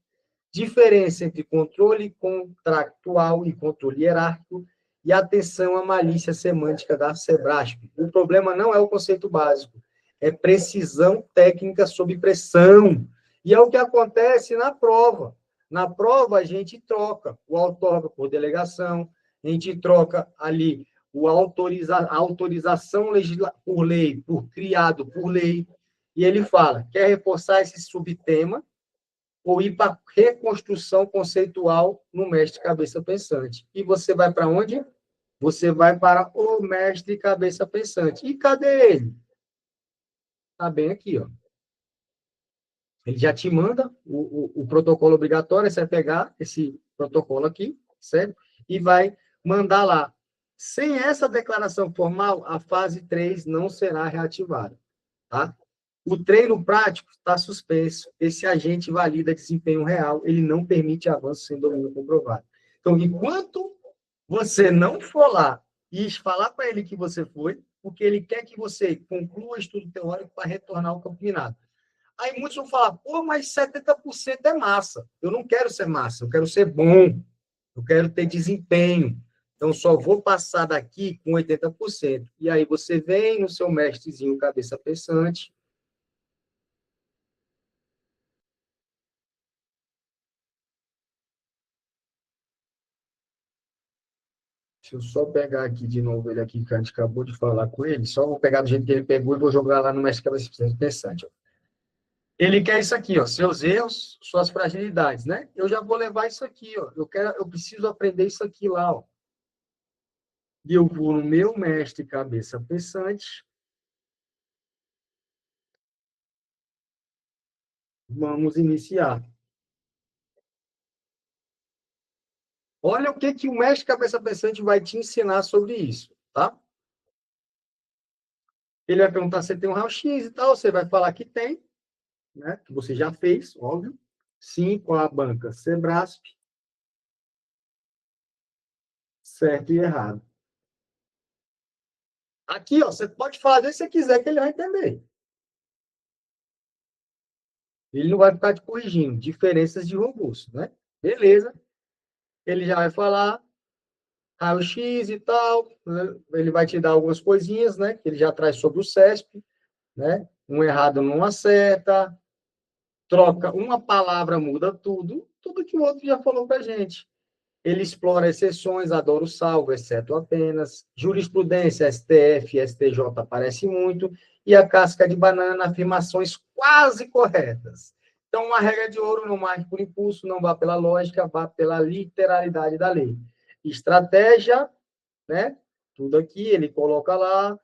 diferença entre controle contractual e controle hierárquico, e atenção à malícia semântica da SEBRASP. O problema não é o conceito básico, é precisão técnica sob pressão. E é o que acontece na prova. Na prova, a gente troca o outorga por delegação, a gente troca ali a autorização por lei, por criado por lei, e ele fala, quer reforçar esse subtema, ou ir para reconstrução conceitual no mestre cabeça pensante. E você vai para onde? Você vai para o mestre cabeça pensante. E cadê ele? Está bem aqui, ó. Ele já te manda o protocolo obrigatório, você vai pegar esse protocolo aqui, certo? E vai mandar lá. Sem essa declaração formal, a fase 3 não será reativada, tá? O treino prático está suspenso. Esse agente valida desempenho real, ele não permite avanço sem domínio comprovado. Então, enquanto você não for lá e falar para ele que você foi, porque ele quer que você conclua o estudo teórico para retornar ao campo minado. Aí muitos vão falar, pô, mas 70% é massa. Eu não quero ser massa, eu quero ser bom, eu quero ter desempenho. Então, só vou passar daqui com 80%. E aí você vem no seu mestrezinho cabeça pensante. Deixa eu só pegar aqui de novo ele aqui, que a gente acabou de falar com ele. Só vou pegar do jeito que ele pegou e vou jogar lá no mestre cabeça pensante. Ó. Ele quer isso aqui, ó, seus erros, suas fragilidades, né? Eu já vou levar isso aqui, ó. Eu preciso aprender isso aqui lá, ó. E eu vou no meu mestre cabeça pensante. Vamos iniciar. Olha o que o mestre cabeça pensante vai te ensinar sobre isso, tá? Ele vai perguntar se tem um raio-x e tal, você vai falar que tem, né? Que você já fez, óbvio. Sim, com a banca Sebrasp. Certo e errado. Aqui, ó, você pode fazer se você quiser, que ele vai entender. Ele não vai ficar te corrigindo. Diferenças de robôs, né? Beleza. Ele já vai falar raio-x e tal. Né? Ele vai te dar algumas coisinhas, né? Que ele já traz sobre o CESP, né? Um errado não acerta. Troca uma palavra, muda tudo. Tudo que o outro já falou para gente. Ele explora exceções, adora o salvo, exceto apenas. Jurisprudência, STF, STJ aparece muito. E a casca de banana, afirmações quase corretas. Então, uma regra de ouro, não marque por impulso, não vá pela lógica, vá pela literalidade da lei. Estratégia, né? Tudo aqui, ele coloca lá,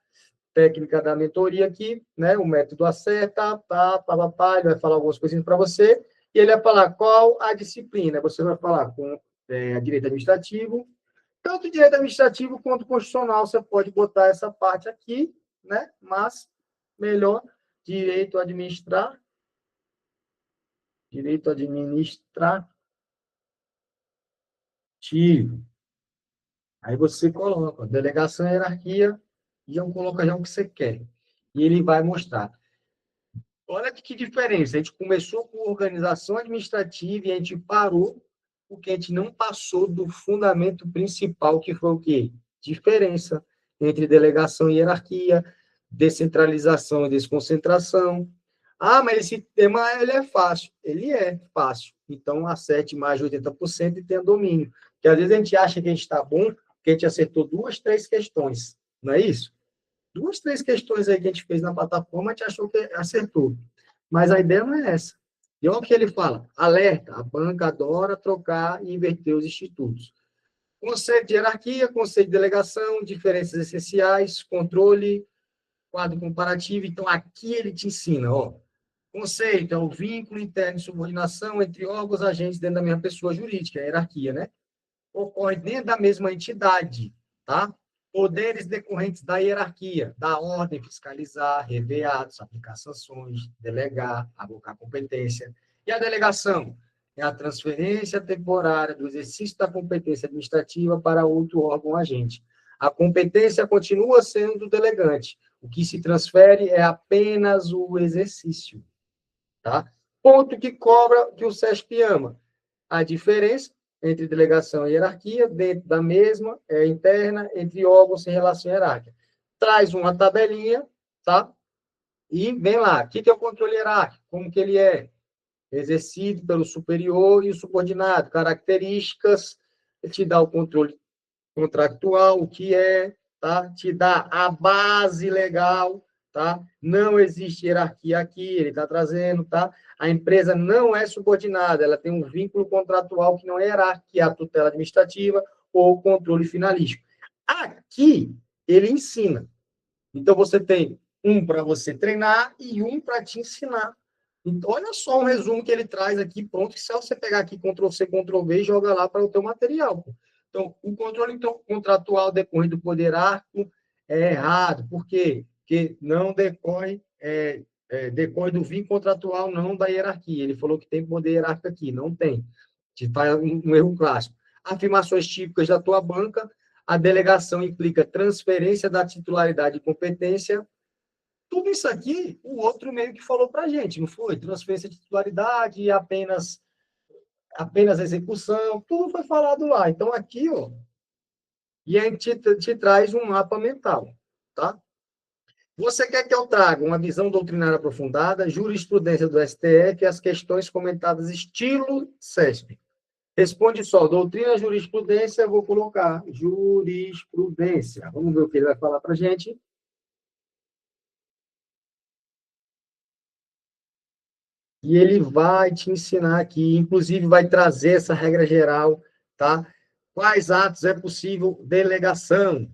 técnica da mentoria aqui, né? O método acerta, ele vai falar algumas coisinhas para você, e ele vai falar qual a disciplina. Você vai falar com direito administrativo, tanto direito administrativo quanto constitucional, você pode botar essa parte aqui, né? Mas melhor direito administrativo. Aí você coloca delegação, hierarquia, e eu coloco já o que você quer. E ele vai mostrar. Olha que diferença. A gente começou com organização administrativa e a gente parou porque a gente não passou do fundamento principal, que foi o quê? Diferença entre delegação e hierarquia, descentralização e desconcentração, Ah, mas esse tema ele é fácil. Ele é fácil. Então, acerte mais de 80% e tenha domínio. Porque às vezes a gente acha que a gente está bom, porque a gente acertou 2, 3 questões. Não é isso? 2, 3 questões aí que a gente fez na plataforma, a gente achou que acertou. Mas a ideia não é essa. E olha o que ele fala: alerta, a banca adora trocar e inverter os institutos. Conceito de hierarquia, conceito de delegação, diferenças essenciais, controle, quadro comparativo. Então, aqui ele te ensina, ó. Conceito é o vínculo interno de subordinação entre órgãos agentes dentro da mesma pessoa jurídica, a hierarquia, né? Ocorre dentro da mesma entidade, tá? Poderes decorrentes da hierarquia, da ordem, fiscalizar, rever atos, aplicar sanções, delegar, avocar competência. E a delegação é a transferência temporária do exercício da competência administrativa para outro órgão agente. A competência continua sendo do delegante. O que se transfere é apenas o exercício, tá? Ponto que cobra que o SESP ama. A diferença entre delegação e hierarquia, dentro da mesma, é interna, entre órgãos sem relação hierárquica. Traz uma tabelinha, tá? E vem lá. O que é o controle hierárquico? Como que ele é? Exercido pelo superior e o subordinado. Características, te dá o controle contractual, o que é, tá? Te dá a base legal, tá? Não existe hierarquia aqui, ele está trazendo, tá? A empresa não é subordinada, ela tem um vínculo contratual que não é hierárquico, que é a tutela administrativa ou o controle finalístico. Aqui, ele ensina. Então, você tem um para você treinar e um para te ensinar. Então, olha só um resumo que ele traz aqui, pronto, que se você pegar aqui Ctrl+C, Ctrl+V e joga lá para o teu material. Então, o controle contratual decorrente do poder árbitro é errado. Por quê? Porque não decorre do vínculo contratual, não da hierarquia. Ele falou que tem poder hierárquico aqui, não tem. Te faz um erro clássico. Afirmações típicas da tua banca: a delegação implica transferência da titularidade e competência. Tudo isso aqui, o outro meio que falou para a gente, não foi? Transferência de titularidade, apenas execução, tudo foi falado lá. Então, aqui, ó, e a gente te traz um mapa mental, tá? Você quer que eu traga uma visão doutrinária aprofundada, jurisprudência do STF e as questões comentadas estilo CESP? Responde só, doutrina, jurisprudência, eu vou colocar jurisprudência. Vamos ver o que ele vai falar para a gente. E ele vai te ensinar aqui, inclusive vai trazer essa regra geral, tá? Quais atos é possível delegação,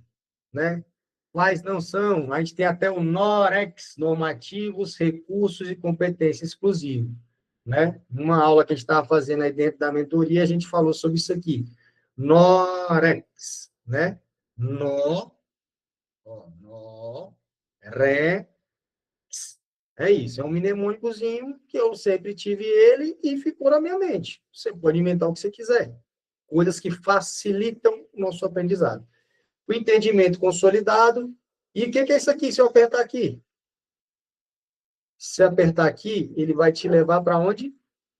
né? Quais não são? A gente tem até o NOREX, normativos, recursos e competência exclusiva, né? Numa aula que a gente estava fazendo aí dentro da mentoria, a gente falou sobre isso aqui. NOREX, né? No, ó, no, re, é isso, é um mnemônicozinho que eu sempre tive ele e ficou na minha mente. Você pode inventar o que você quiser. Coisas que facilitam o nosso aprendizado. O entendimento consolidado. E o que é isso aqui, se eu apertar aqui? Se apertar aqui, ele vai te levar para onde?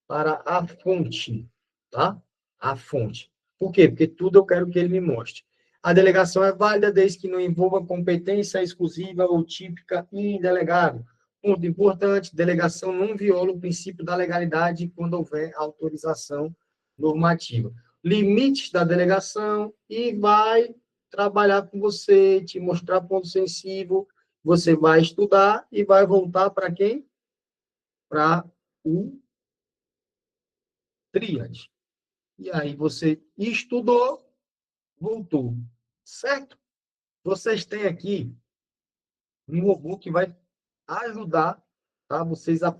Para a fonte, tá? A fonte. Por quê? Porque tudo eu quero que ele me mostre. A delegação é válida desde que não envolva competência exclusiva ou típica e indelegável. Ponto importante, delegação não viola o princípio da legalidade quando houver autorização normativa. Limites da delegação e vai trabalhar com você, te mostrar ponto sensível, você vai estudar e vai voltar para quem? Para o tríade. E aí você estudou, voltou. Certo? Vocês têm aqui um robô que vai ajudar, tá, vocês a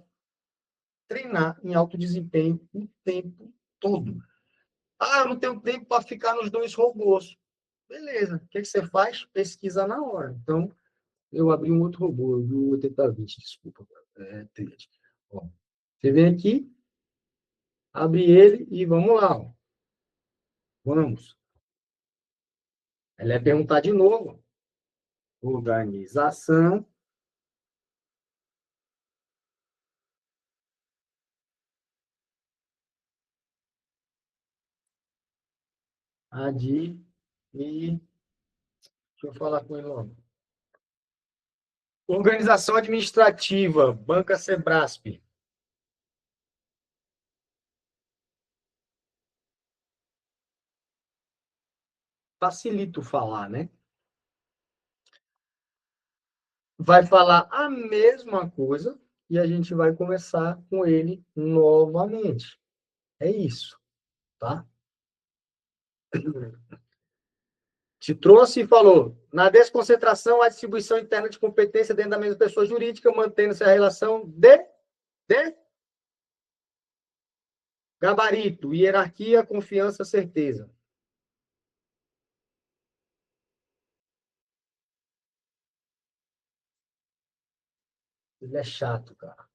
treinar em alto desempenho o tempo todo. Ah, eu não tenho tempo para ficar nos dois robôs. Beleza. O que você faz? Pesquisa na hora. Então, eu abri um outro robô, do 8020, desculpa. Tríade. Ó, você vem aqui, abre ele e vamos lá. Ó. Vamos. Ela é perguntar de novo. Organização. Adi e deixa eu falar com ele logo. Organização administrativa, Banca Sebrasp. Facilito falar, né? Vai falar a mesma coisa e a gente vai começar com ele novamente. É isso, tá? Te trouxe e falou, na desconcentração, a distribuição interna de competência dentro da mesma pessoa jurídica, mantendo-se a relação de gabarito, hierarquia, confiança, certeza. Ele é chato, cara.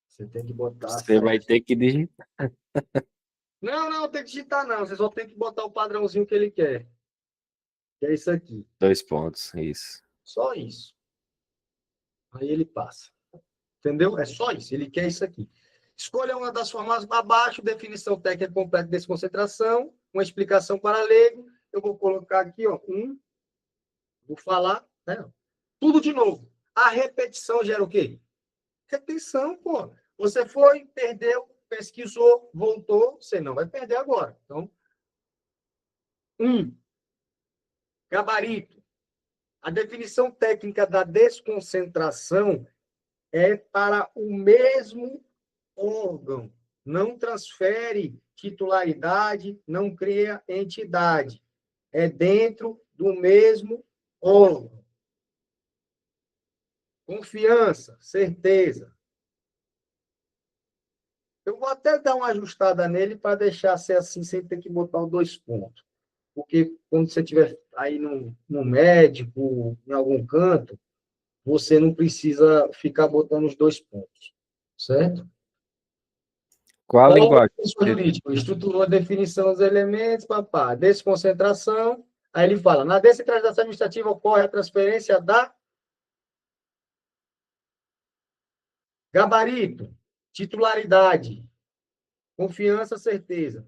Você tem que botar Você vai ter que digitar. Não, tem que digitar não. Você só tem que botar o padrãozinho que ele quer. Que é isso aqui. 2 pontos, isso. Só isso. Aí ele passa. Entendeu? É só isso. Ele quer isso aqui. Escolha uma das formas abaixo, definição técnica completa de desconcentração, uma explicação para leigo. Eu vou colocar aqui, ó, vou falar, né? Tudo de novo. A repetição gera o quê? Repetição, pô. Você foi, perdeu, pesquisou, voltou, você não vai perder agora. Então, gabarito. A definição técnica da desconcentração é para o mesmo órgão. Não transfere titularidade, não cria entidade. É dentro do mesmo órgão. Confiança, certeza. Eu vou até dar uma ajustada nele para deixar ser assim, sem ter que botar os 2 pontos. Porque quando você estiver aí no médico, em algum canto, você não precisa ficar botando os 2 pontos. Certo? Qual a linguagem? Jurídico, estruturou a definição dos elementos, papá, desconcentração. Aí ele fala, na descentralização administrativa ocorre a transferência da gabarito, titularidade, confiança, certeza.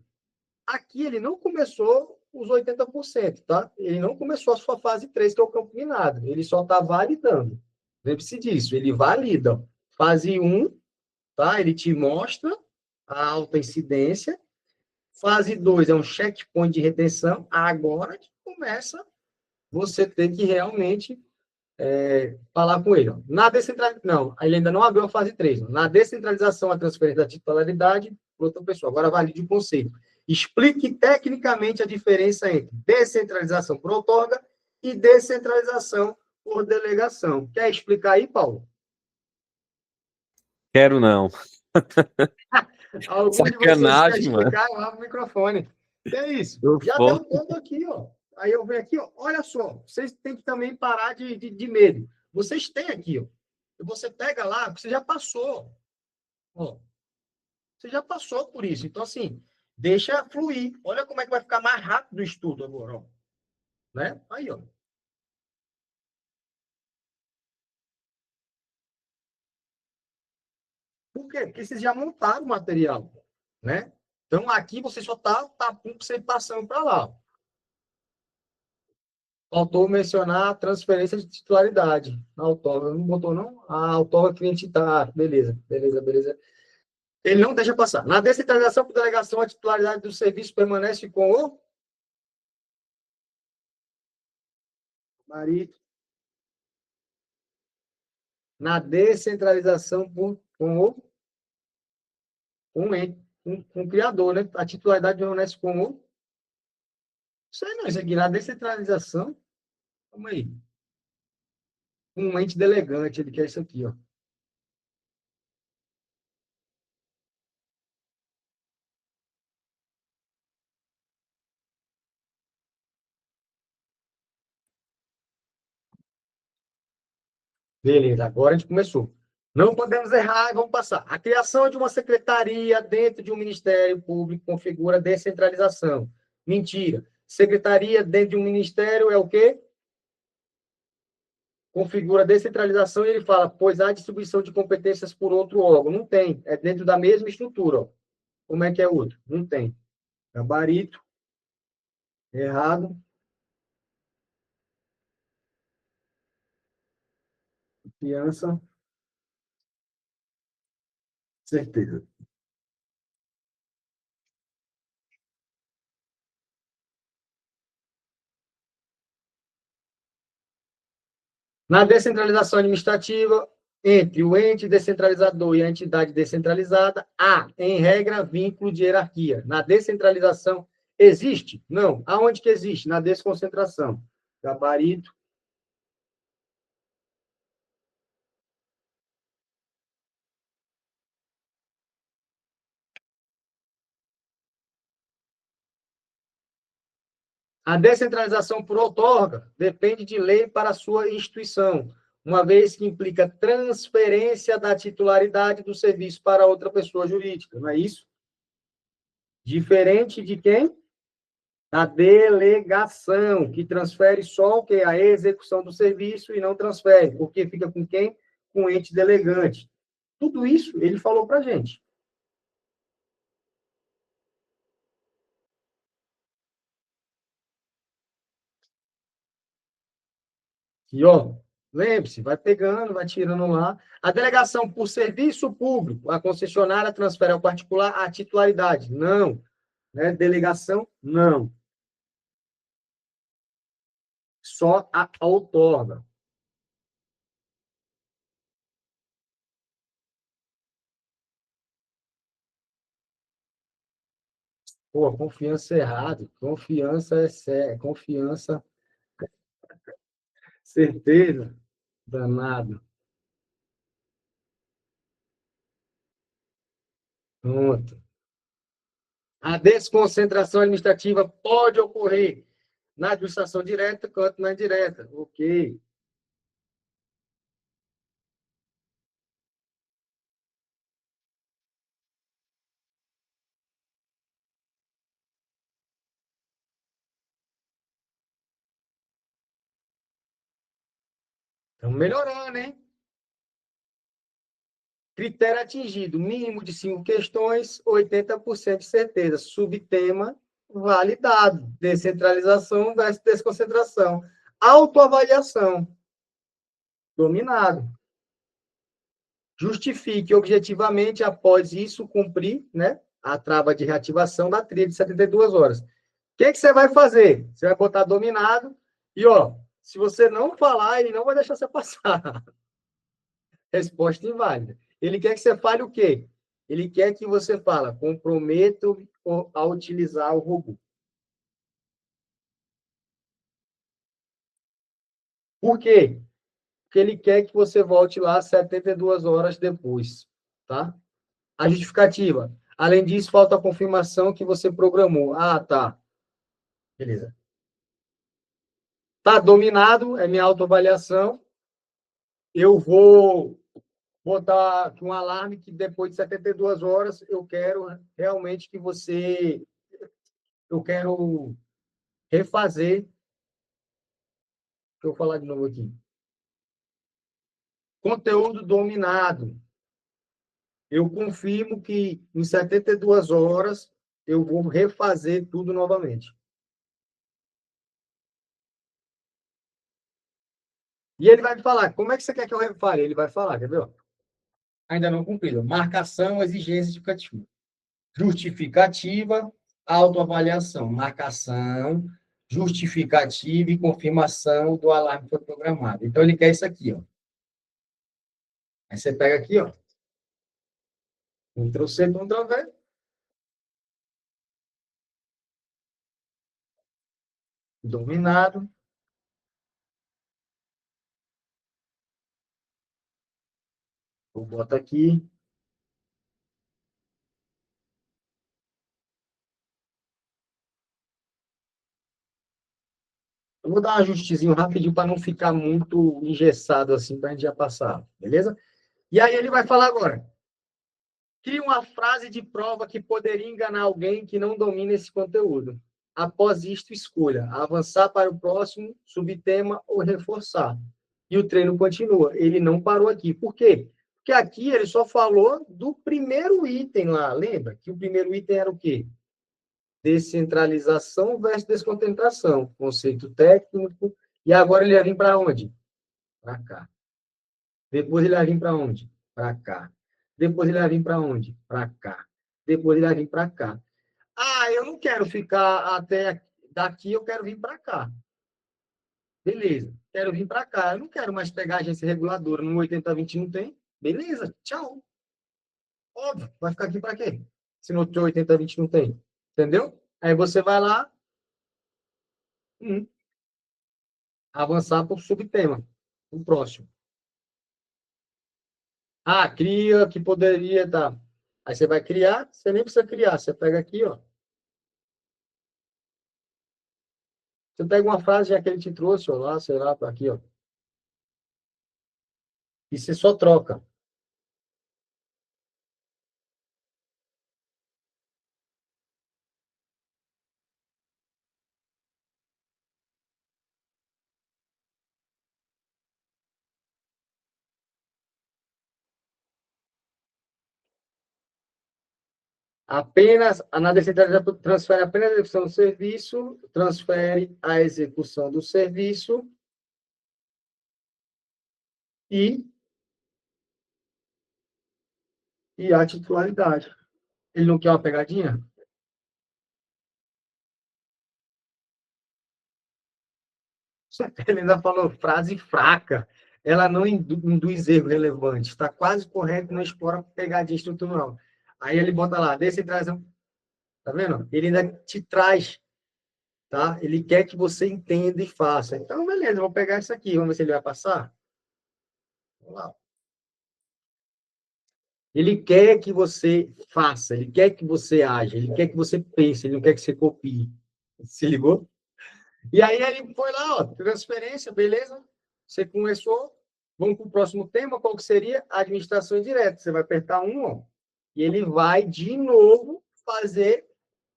Aqui ele não começou os 80%, tá? Ele não começou a sua fase 3, que é o campo minado. Ele só está validando. Lembre-se disso, ele valida. Fase 1, tá? Ele te mostra a alta incidência. Fase 2 é um checkpoint de retenção. Agora que começa você ter que realmente falar com ele. Ó. Na descentralização, não, ele ainda não abriu a fase 3. Ó. Na descentralização, a transferência da titularidade para outra pessoa. Agora valide o conceito. Explique tecnicamente a diferença entre descentralização por outorga e descentralização por delegação. Quer explicar aí, Paulo? Quero não. Algum de vocês quer Sacanagem, mano. explicar? Eu abro o microfone. É isso. Eu Já vou. deu dando aqui, ó. Aí eu venho aqui, ó. Olha só. Vocês têm que também parar de medo. Vocês têm aqui, ó. Você pega lá, você já passou. Ó. Você já passou por isso. Então, assim, deixa fluir. Olha como é que vai ficar mais rápido o estudo agora, ó. Né? Aí, ó. Por quê? Porque vocês já montaram o material, né? Então, aqui você só tá você passando para lá. Faltou mencionar a transferência de titularidade na autógrafa. Não botou, não? A autógrafa cliente tá. Beleza. Ele não deixa passar. Na descentralização por delegação, a titularidade do serviço permanece com o marido. Na descentralização com o criador, né? A titularidade permanece com o. Isso aí não, isso aqui na descentralização. Calma aí. Um ente delegante, ele quer isso aqui, ó. Beleza, agora a gente começou. Não podemos errar, vamos passar. A criação de uma secretaria dentro de um Ministério Público configura descentralização. Mentira. Secretaria dentro de um ministério é o quê? Configura descentralização e ele fala, pois há distribuição de competências por outro órgão. Não tem. É dentro da mesma estrutura. Ó. Como é que é outro? Não tem. Gabarito. Errado. Confiança. Certeza. Na descentralização administrativa, entre o ente descentralizador e a entidade descentralizada, há, em regra, vínculo de hierarquia. Na descentralização, existe? Não. Aonde que existe? Na desconcentração. Gabarito. A descentralização por outorga depende de lei para a sua instituição, uma vez que implica transferência da titularidade do serviço para outra pessoa jurídica, não é isso? Diferente de quem? Da delegação, que transfere só o que? A execução do serviço e não transfere, porque fica com quem? Com o ente delegante. Tudo isso ele falou para a gente. E, ó, lembre-se, vai pegando, vai tirando lá. A delegação por serviço público, a concessionária transfere ao particular a titularidade. Não. Né? Delegação, não. Só a outorga. Pô, confiança é errado. Confiança é sério. Confiança, certeza. Danado. Pronto. A desconcentração administrativa pode ocorrer na administração direta quanto na indireta. Ok. Estamos melhorando, hein? Critério atingido, mínimo de 5 questões, 80% de certeza. Subtema validado. Descentralização versus desconcentração. Autoavaliação. Dominado. Justifique objetivamente, após isso, cumprir, né, a trava de reativação da trilha de 72 horas. O que você vai fazer? Você vai botar dominado e, ó, se você não falar, ele não vai deixar você passar. Resposta inválida. Ele quer que você fale o quê? Ele quer que você fale, comprometo a utilizar o robô. Por quê? Porque ele quer que você volte lá 72 horas depois, tá? A justificativa. Além disso, falta a confirmação que você programou. Ah, tá. Beleza. Tá dominado, é minha autoavaliação. Eu vou botar aqui um alarme que depois de 72 horas eu quero realmente que você... Eu quero refazer. Deixa eu falar de novo aqui. Conteúdo dominado. Eu confirmo que em 72 horas eu vou refazer tudo novamente. E ele vai me falar, como é que você quer que eu refale? Ele vai falar, quer ver? Ainda não cumprido. Marcação, exigência justificativa. Justificativa, autoavaliação. Marcação, justificativa e confirmação do alarme que foi programado. Então, ele quer isso aqui, ó. Aí você pega aqui, ó. Ctrl+C, Ctrl+V. Dominado. Eu boto aqui. Eu vou dar um ajustezinho rapidinho para não ficar muito engessado assim, para a gente já passar, beleza? E aí ele vai falar agora. Crie uma frase de prova que poderia enganar alguém que não domina esse conteúdo. Após isto, escolha avançar para o próximo subtema ou reforçar. E o treino continua. Ele não parou aqui. Por quê? Porque aqui ele só falou do primeiro item lá. Lembra que o primeiro item era o quê? Descentralização versus desconcentração. Conceito técnico. E agora ele vai vir para onde? Para cá. Depois ele vai vir para onde? Para cá. Depois ele vai vir para onde? Para cá. Depois ele vai vir para cá. Ah, eu não quero ficar até daqui, eu quero vir para cá. Beleza, quero vir para cá. Eu não quero mais pegar a agência reguladora. No 8020 não tem. Beleza, tchau. Óbvio, vai ficar aqui para quê? Se no 8020 não tem. Entendeu? Aí você vai lá, avançar para o subtema, o próximo. Ah, cria que poderia dar. Aí você vai criar, você nem precisa criar, você pega aqui, ó. Você pega uma frase já que ele te trouxe, ó, lá, sei lá, para aqui, ó. E você só troca. Apenas, na descentralização, transfere apenas a execução do serviço, transfere a execução do serviço e, e a titularidade. Ele não quer uma pegadinha? Ele ainda falou frase fraca. Ela não induz erro relevante. Está quase correto, não explora pegadinha estrutural. Aí ele bota lá, descentralização. Tá vendo? Ele ainda te traz, tá? Ele quer que você entenda e faça. Então, beleza, eu vou pegar isso aqui. Vamos ver se ele vai passar. Vamos lá. Ele quer que você faça, ele quer que você age, ele quer que você pense, ele não quer que você copie. Se ligou? E aí ele foi lá, ó, transferência, beleza? Você começou, vamos para o próximo tema, qual que seria? Administração indireta. Você vai apertar um, ó, e ele vai de novo fazer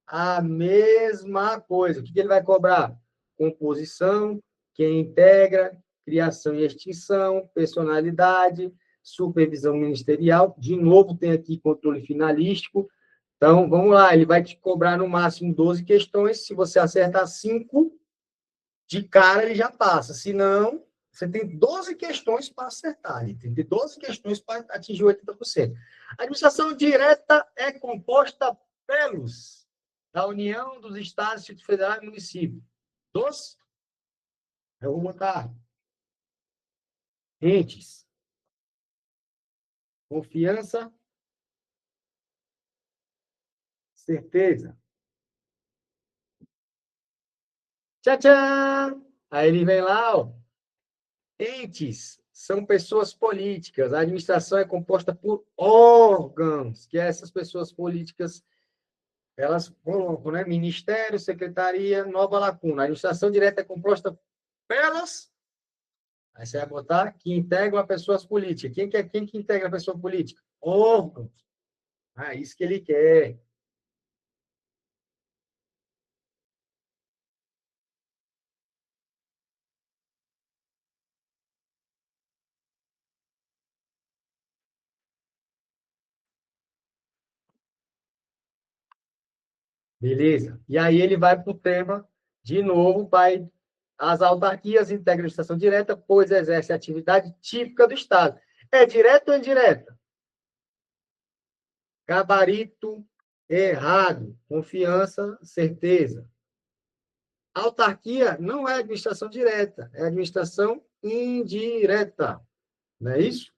a mesma coisa. O que ele vai cobrar? Composição, quem integra, criação e extinção, personalidade, supervisão ministerial. De novo, tem aqui controle finalístico. Então, vamos lá, ele vai te cobrar no máximo 12 questões. Se você acertar 5, de cara ele já passa. Se não, você tem 12 questões para acertar. Tem 12 questões para atingir 80%. A administração direta é composta pelos da União, dos Estados, Distrito Federal e município. Dos, eu vou botar entes, confiança, certeza. Tchau, tchau! Aí ele vem lá, ó. Entes são pessoas políticas. A administração é composta por órgãos, que essas pessoas políticas elas colocam, né? Ministério, secretaria, nova lacuna. A administração direta é composta pelas. Aí você vai botar que integram pessoas políticas. Quem que integra a pessoa política? Órgãos. Ah, isso que ele quer. Beleza? E aí ele vai para o tema, de novo, vai. As autarquias integram a administração direta, pois exercem a atividade típica do Estado. É direta ou indireta? Gabarito errado. Confiança, certeza. Autarquia não é administração direta, é administração indireta. Não é isso?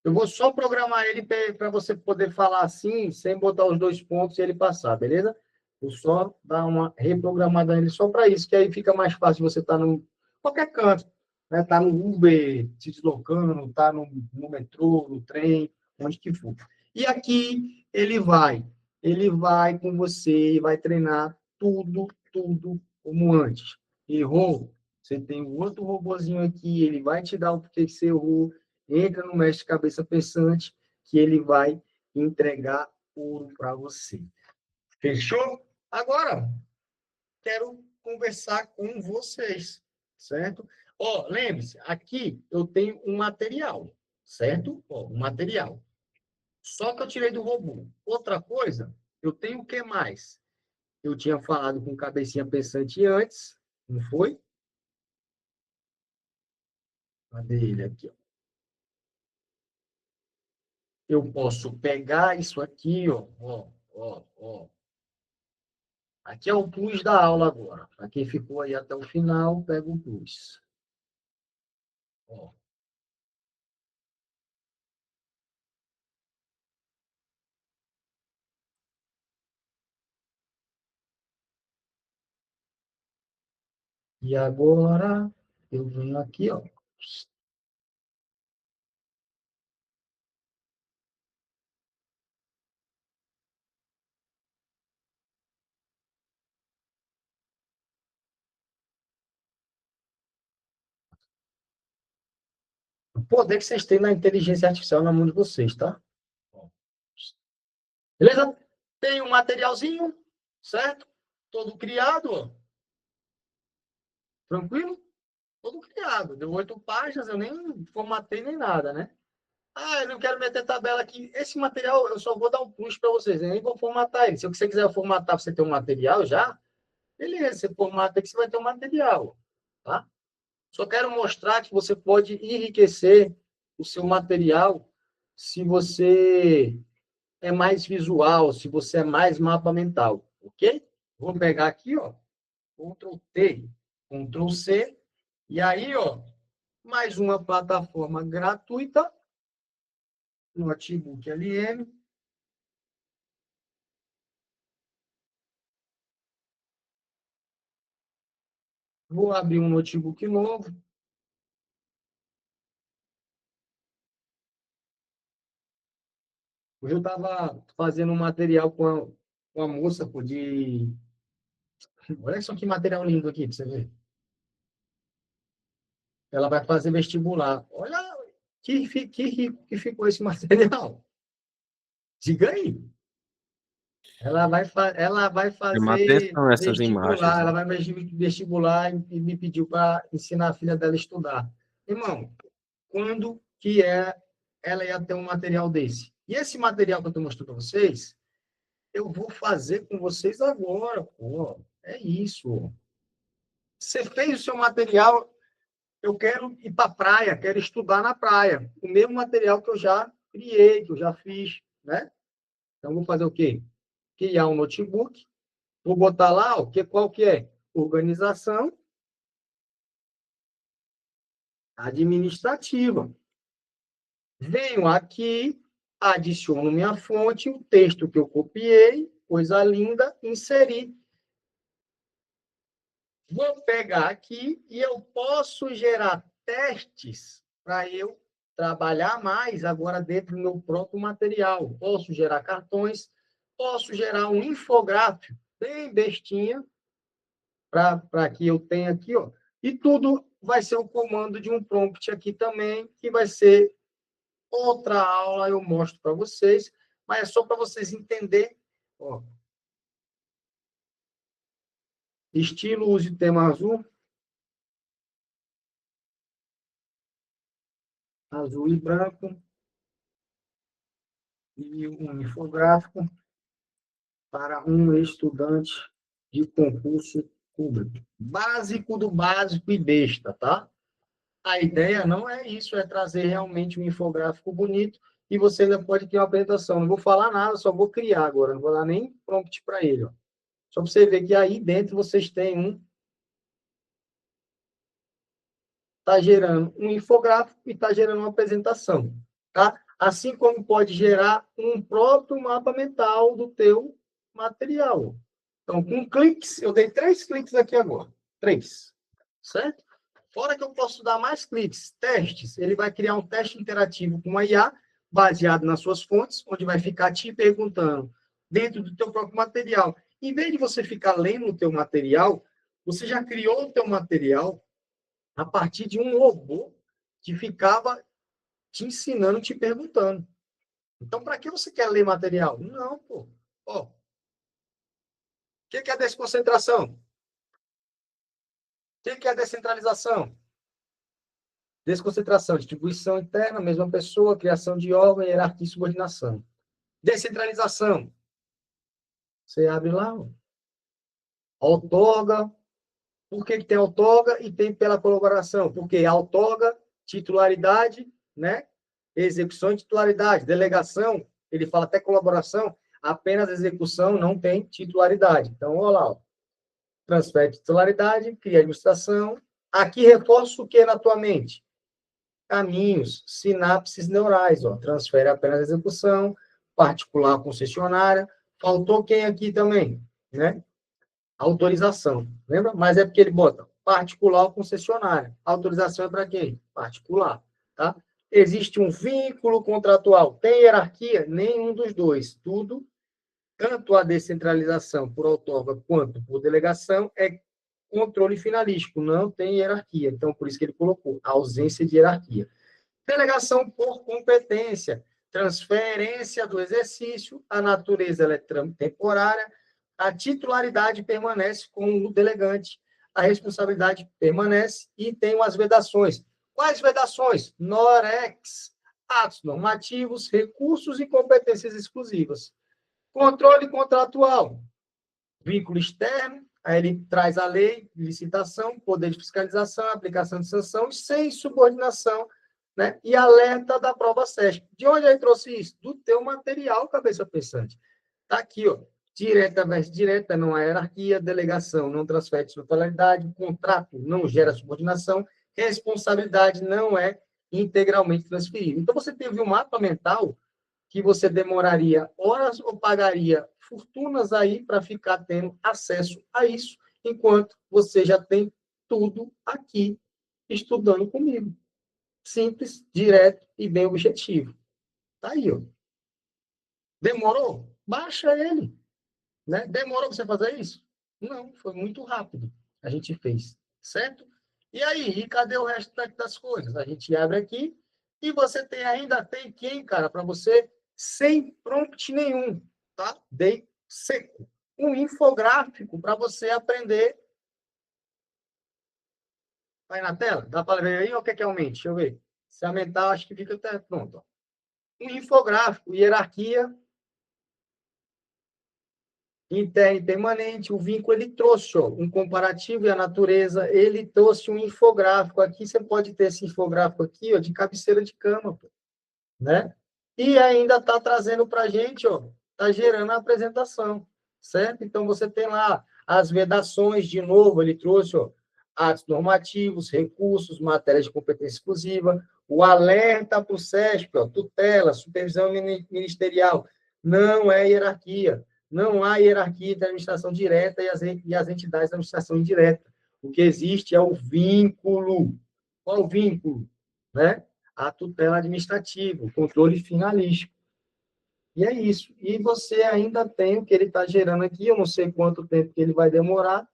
Eu vou só programar ele para você poder falar assim, sem botar os dois pontos e ele passar, beleza? Vou só dar uma reprogramada nele só para isso, que aí fica mais fácil você estar no qualquer canto, né? Tá no Uber, se deslocando, tá no metrô, no trem, onde que for. E aqui ele vai com você e vai treinar tudo como antes. Errou? Você tem um outro robozinho aqui, ele vai te dar o que você errou, entra no mestre cabeça pensante, que ele vai entregar ouro para você. Fechou? Agora, quero conversar com vocês, certo? Ó, lembre-se, aqui eu tenho um material, certo? Ó, um material. Só que eu tirei do robô. Outra coisa, eu tenho o que mais? Eu tinha falado com cabecinha pensante antes, não foi? Cadê ele aqui? Ó. Eu posso pegar isso aqui, ó, ó, ó, ó. Aqui é o plus da aula agora. Para quem ficou aí até o final, pega o plus. Ó. E agora eu venho aqui, ó. O poder que vocês têm na inteligência artificial na mão de vocês, tá? Beleza? Tem um materialzinho, certo? Todo criado, ó. Tranquilo? Todo criado. Deu 8 páginas, eu nem formatei nem nada, né? Ah, eu não quero meter tabela aqui. Esse material eu só vou dar um push para vocês, eu nem vou formatar ele. Se você quiser formatar para você ter um material já, beleza, você formata aqui, você vai ter um material, tá? Só quero mostrar que você pode enriquecer o seu material se você é mais visual, se você é mais mapa mental, ok? Vou pegar aqui, ó, Ctrl T, Ctrl C, e aí, ó, mais uma plataforma gratuita, Notebook LM. Vou abrir um notebook novo. Hoje eu estava fazendo um material com a moça, pô, de... Olha só que material lindo aqui, para você ver. Ela vai fazer vestibular. Olha que rico que ficou esse material. Diga aí. Ela vai Chama fazer atenção essas vestibular, imagens, ela ó. vai fazer vestibular e me pediu para ensinar a filha dela a estudar. Irmão, quando que ela ia ter um material desse? E esse material que eu estou mostrando para vocês, eu vou fazer com vocês agora, pô. É isso. Você fez o seu material, eu quero ir para a praia, quero estudar na praia. O mesmo material que eu já criei, que eu já fiz, né? Então, vou fazer o quê? Criar um notebook, vou botar lá, ó, qual que é? Organização administrativa. Venho aqui, adiciono minha fonte, o texto que eu copiei, coisa linda, inserir. Vou pegar aqui e eu posso gerar testes para eu trabalhar mais agora dentro do meu próprio material. Posso gerar cartões, posso gerar um infográfico bem bestinha para que eu tenha aqui, ó. E tudo vai ser o comando de um prompt aqui também, que vai ser outra aula, eu mostro para vocês, mas é só para vocês entenderem. Ó, estilo, use tema azul, azul e branco, e um infográfico para um estudante de concurso público. Básico do básico e besta, tá? A ideia não é isso, é trazer realmente um infográfico bonito e você ainda pode criar uma apresentação. Não vou falar nada, só vou criar agora, não vou dar nem prompt para ele. Ó. Só para você ver que aí dentro vocês têm está gerando um infográfico e está gerando uma apresentação, tá? Assim como pode gerar um próprio mapa mental do teu material. Então, com cliques, eu dei 3 cliques aqui agora. 3, certo? Fora que eu posso dar mais cliques, testes, ele vai criar um teste interativo com a IA, baseado nas suas fontes, onde vai ficar te perguntando dentro do teu próprio material. Em vez de você ficar lendo o teu material, você já criou o teu material a partir de um robô que ficava te ensinando, te perguntando. Então, para que você quer ler material? Não, pô. Ó, o que é desconcentração? O que é descentralização? Desconcentração, distribuição interna, mesma pessoa, criação de órgão, hierarquia e subordinação. Descentralização. Você abre lá, ó. Outorga. Por que tem outorga e tem pela colaboração? Porque a outorga titularidade, né? Execução e titularidade. Delegação, ele fala até colaboração, apenas execução não tem titularidade. Então, olha lá, ó. Transfere titularidade, cria administração. Aqui reforça o que na tua mente? Caminhos, sinapses neurais, ó. Transfere apenas execução, particular concessionária. Faltou quem aqui também, né? Autorização. Lembra? Mas é porque ele bota particular ou concessionária. Autorização é para quem? Particular, tá? Existe um vínculo contratual. Tem hierarquia? Nenhum dos dois. Tudo, tanto a descentralização por outorga quanto por delegação, é controle finalístico. Não tem hierarquia. Então, por isso que ele colocou ausência de hierarquia. Delegação por competência. Transferência do exercício. A natureza ela é temporária. A titularidade permanece com o delegante. A responsabilidade permanece e tem as vedações. Quais vedações? NOREX, atos normativos, recursos e competências exclusivas. Controle contratual. Vínculo externo, aí ele traz a lei, licitação, poder de fiscalização, aplicação de sanções, sem subordinação, né? E alerta da prova SESP. De onde ele trouxe isso? Do teu material, cabeça pensante. Está aqui, ó. Direta versus direta, não há hierarquia, delegação não transfere titularidade, contrato não gera subordinação, responsabilidade não é integralmente transferível. Então, você teve um mapa mental que você demoraria horas ou pagaria fortunas aí para ficar tendo acesso a isso, enquanto você já tem tudo aqui estudando comigo. Simples, direto e bem objetivo. Tá aí, ó. Demorou? Baixa ele. Né? Demorou para você fazer isso? Não, foi muito rápido. A gente fez, certo? E aí, e cadê o resto das coisas? A gente abre aqui e você ainda tem quem, cara, para você, sem prompt nenhum, tá? Dei seco. Um infográfico para você aprender. Vai na tela? Dá para ver aí ou quer que aumente? Deixa eu ver. Se aumentar, acho que fica até pronto. Ó. Um infográfico, hierarquia, interno e permanente, o vínculo ele trouxe ó, um comparativo e a natureza, ele trouxe um infográfico. Aqui você pode ter esse infográfico aqui, ó, de cabeceira de cama, pô, né? E ainda está trazendo para a gente, ó, está gerando a apresentação, certo? Então você tem lá as vedações, de novo, ele trouxe ó, atos normativos, recursos, matérias de competência exclusiva, o alerta para o SESP, ó, tutela, supervisão ministerial, não é hierarquia. Não há hierarquia entre a administração direta e as entidades da administração indireta. O que existe é o vínculo. Qual o vínculo? Né? A tutela administrativa, o controle finalístico. E é isso. E você ainda tem o que ele está gerando aqui, eu não sei quanto tempo que ele vai demorar.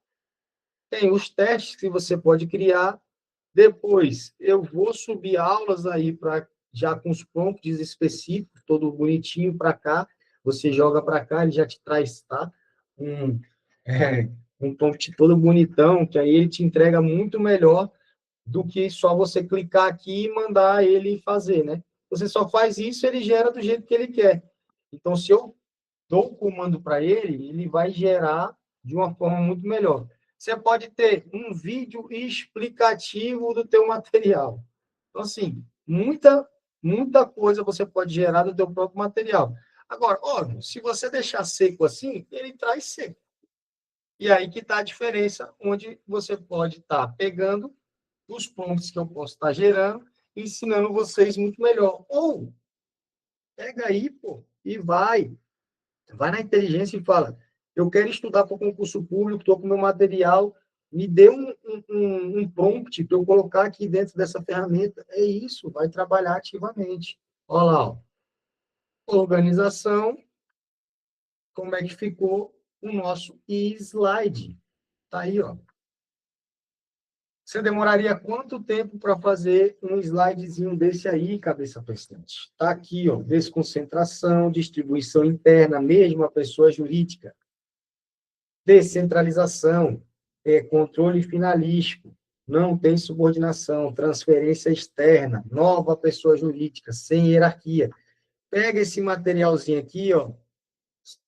Tem os testes que você pode criar. Depois, eu vou subir aulas aí para já com os prompts específicos, todo bonitinho para cá. Você joga para cá, ele já te traz, tá? Um, um prompt todo bonitão, que aí ele te entrega muito melhor do que só você clicar aqui e mandar ele fazer, né? Você só faz isso, ele gera do jeito que ele quer. Então, se eu dou o comando para ele, ele vai gerar de uma forma muito melhor. Você pode ter um vídeo explicativo do teu material. Então, assim, muita coisa você pode gerar do teu próprio material. Agora, óbvio, se você deixar seco assim, ele traz seco. E aí que está a diferença, onde você pode estar pegando os prompts que eu posso estar gerando, ensinando vocês muito melhor. Ou, pega aí, pô, e vai na inteligência e fala, eu quero estudar para o concurso público, estou com meu material, me dê um prompt para eu colocar aqui dentro dessa ferramenta. É isso, vai trabalhar ativamente. Olha lá, ó. Organização, como é que ficou o nosso slide. Tá aí, ó. Você demoraria quanto tempo para fazer um slidezinho desse aí, cabeça pensante? Tá aqui, ó, desconcentração, distribuição interna, mesmo a pessoa jurídica. Descentralização, controle finalístico, não tem subordinação, transferência externa, nova pessoa jurídica, sem hierarquia. Pega esse materialzinho aqui, ó.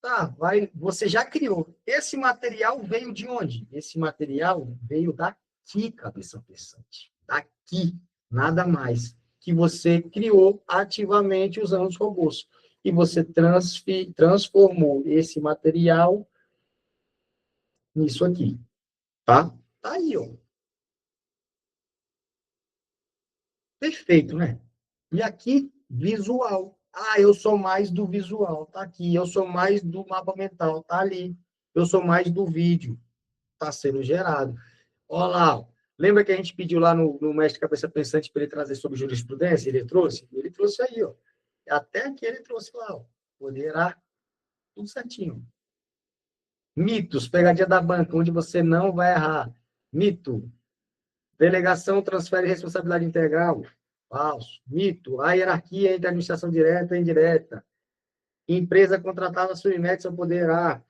Tá, você já criou. Esse material veio de onde? Esse material veio daqui, cabeça pensante. Daqui. Nada mais. Que você criou ativamente usando os robôs. E você transformou esse material nisso aqui. Tá? Tá aí, ó. Perfeito, né? E aqui, visual. Ah, eu sou mais do visual. Tá aqui. Eu sou mais do mapa mental. Tá ali. Eu sou mais do vídeo. Tá sendo gerado. Olha lá. Lembra que a gente pediu lá no Mestre Cabeça Pensante para ele trazer sobre jurisprudência? Ele trouxe? Ele trouxe aí, ó. Até aqui ele trouxe lá, ó. Poderá. Tudo certinho. Mitos, pegadinha da banca, onde você não vai errar. Mito. Delegação transfere responsabilidade integral. Falso. Mito. A hierarquia entre administração direta e indireta. Empresa contratada submete ao poder A.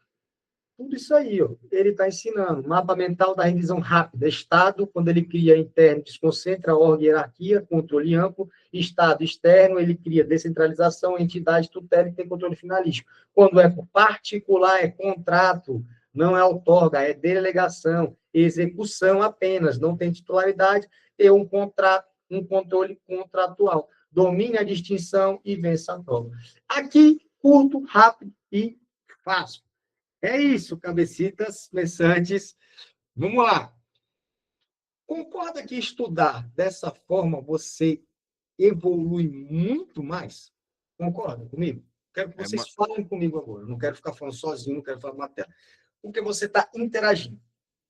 Tudo isso aí, ó, ele está ensinando. Mapa mental da revisão rápida. Estado, quando ele cria interno, desconcentra, ordem e hierarquia, controle amplo. Estado externo, ele cria descentralização, entidade tutela e tem controle finalístico. Quando é por particular, é contrato, não é outorga, é delegação, execução apenas, não tem titularidade, é um contrato, um controle contratual. Domine a distinção e vença a prova. Aqui, curto, rápido e fácil. É isso, cabecitas pensantes. Vamos lá. Concorda que estudar dessa forma você evolui muito mais? Concorda comigo? Quero que vocês falem comigo agora. Não quero ficar falando sozinho, não quero falar matéria. Porque você está interagindo.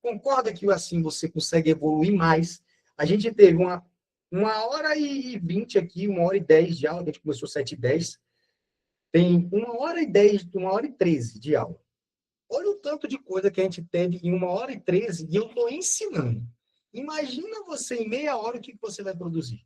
Concorda que assim você consegue evoluir mais? A gente teve uma hora e 20 aqui, 1h10 de aula, a gente começou 7h10. Tem 1h10, 1h13 de aula. Olha o tanto de coisa que a gente teve em 1h13 e eu estou ensinando. Imagina você em meia hora o que você vai produzir.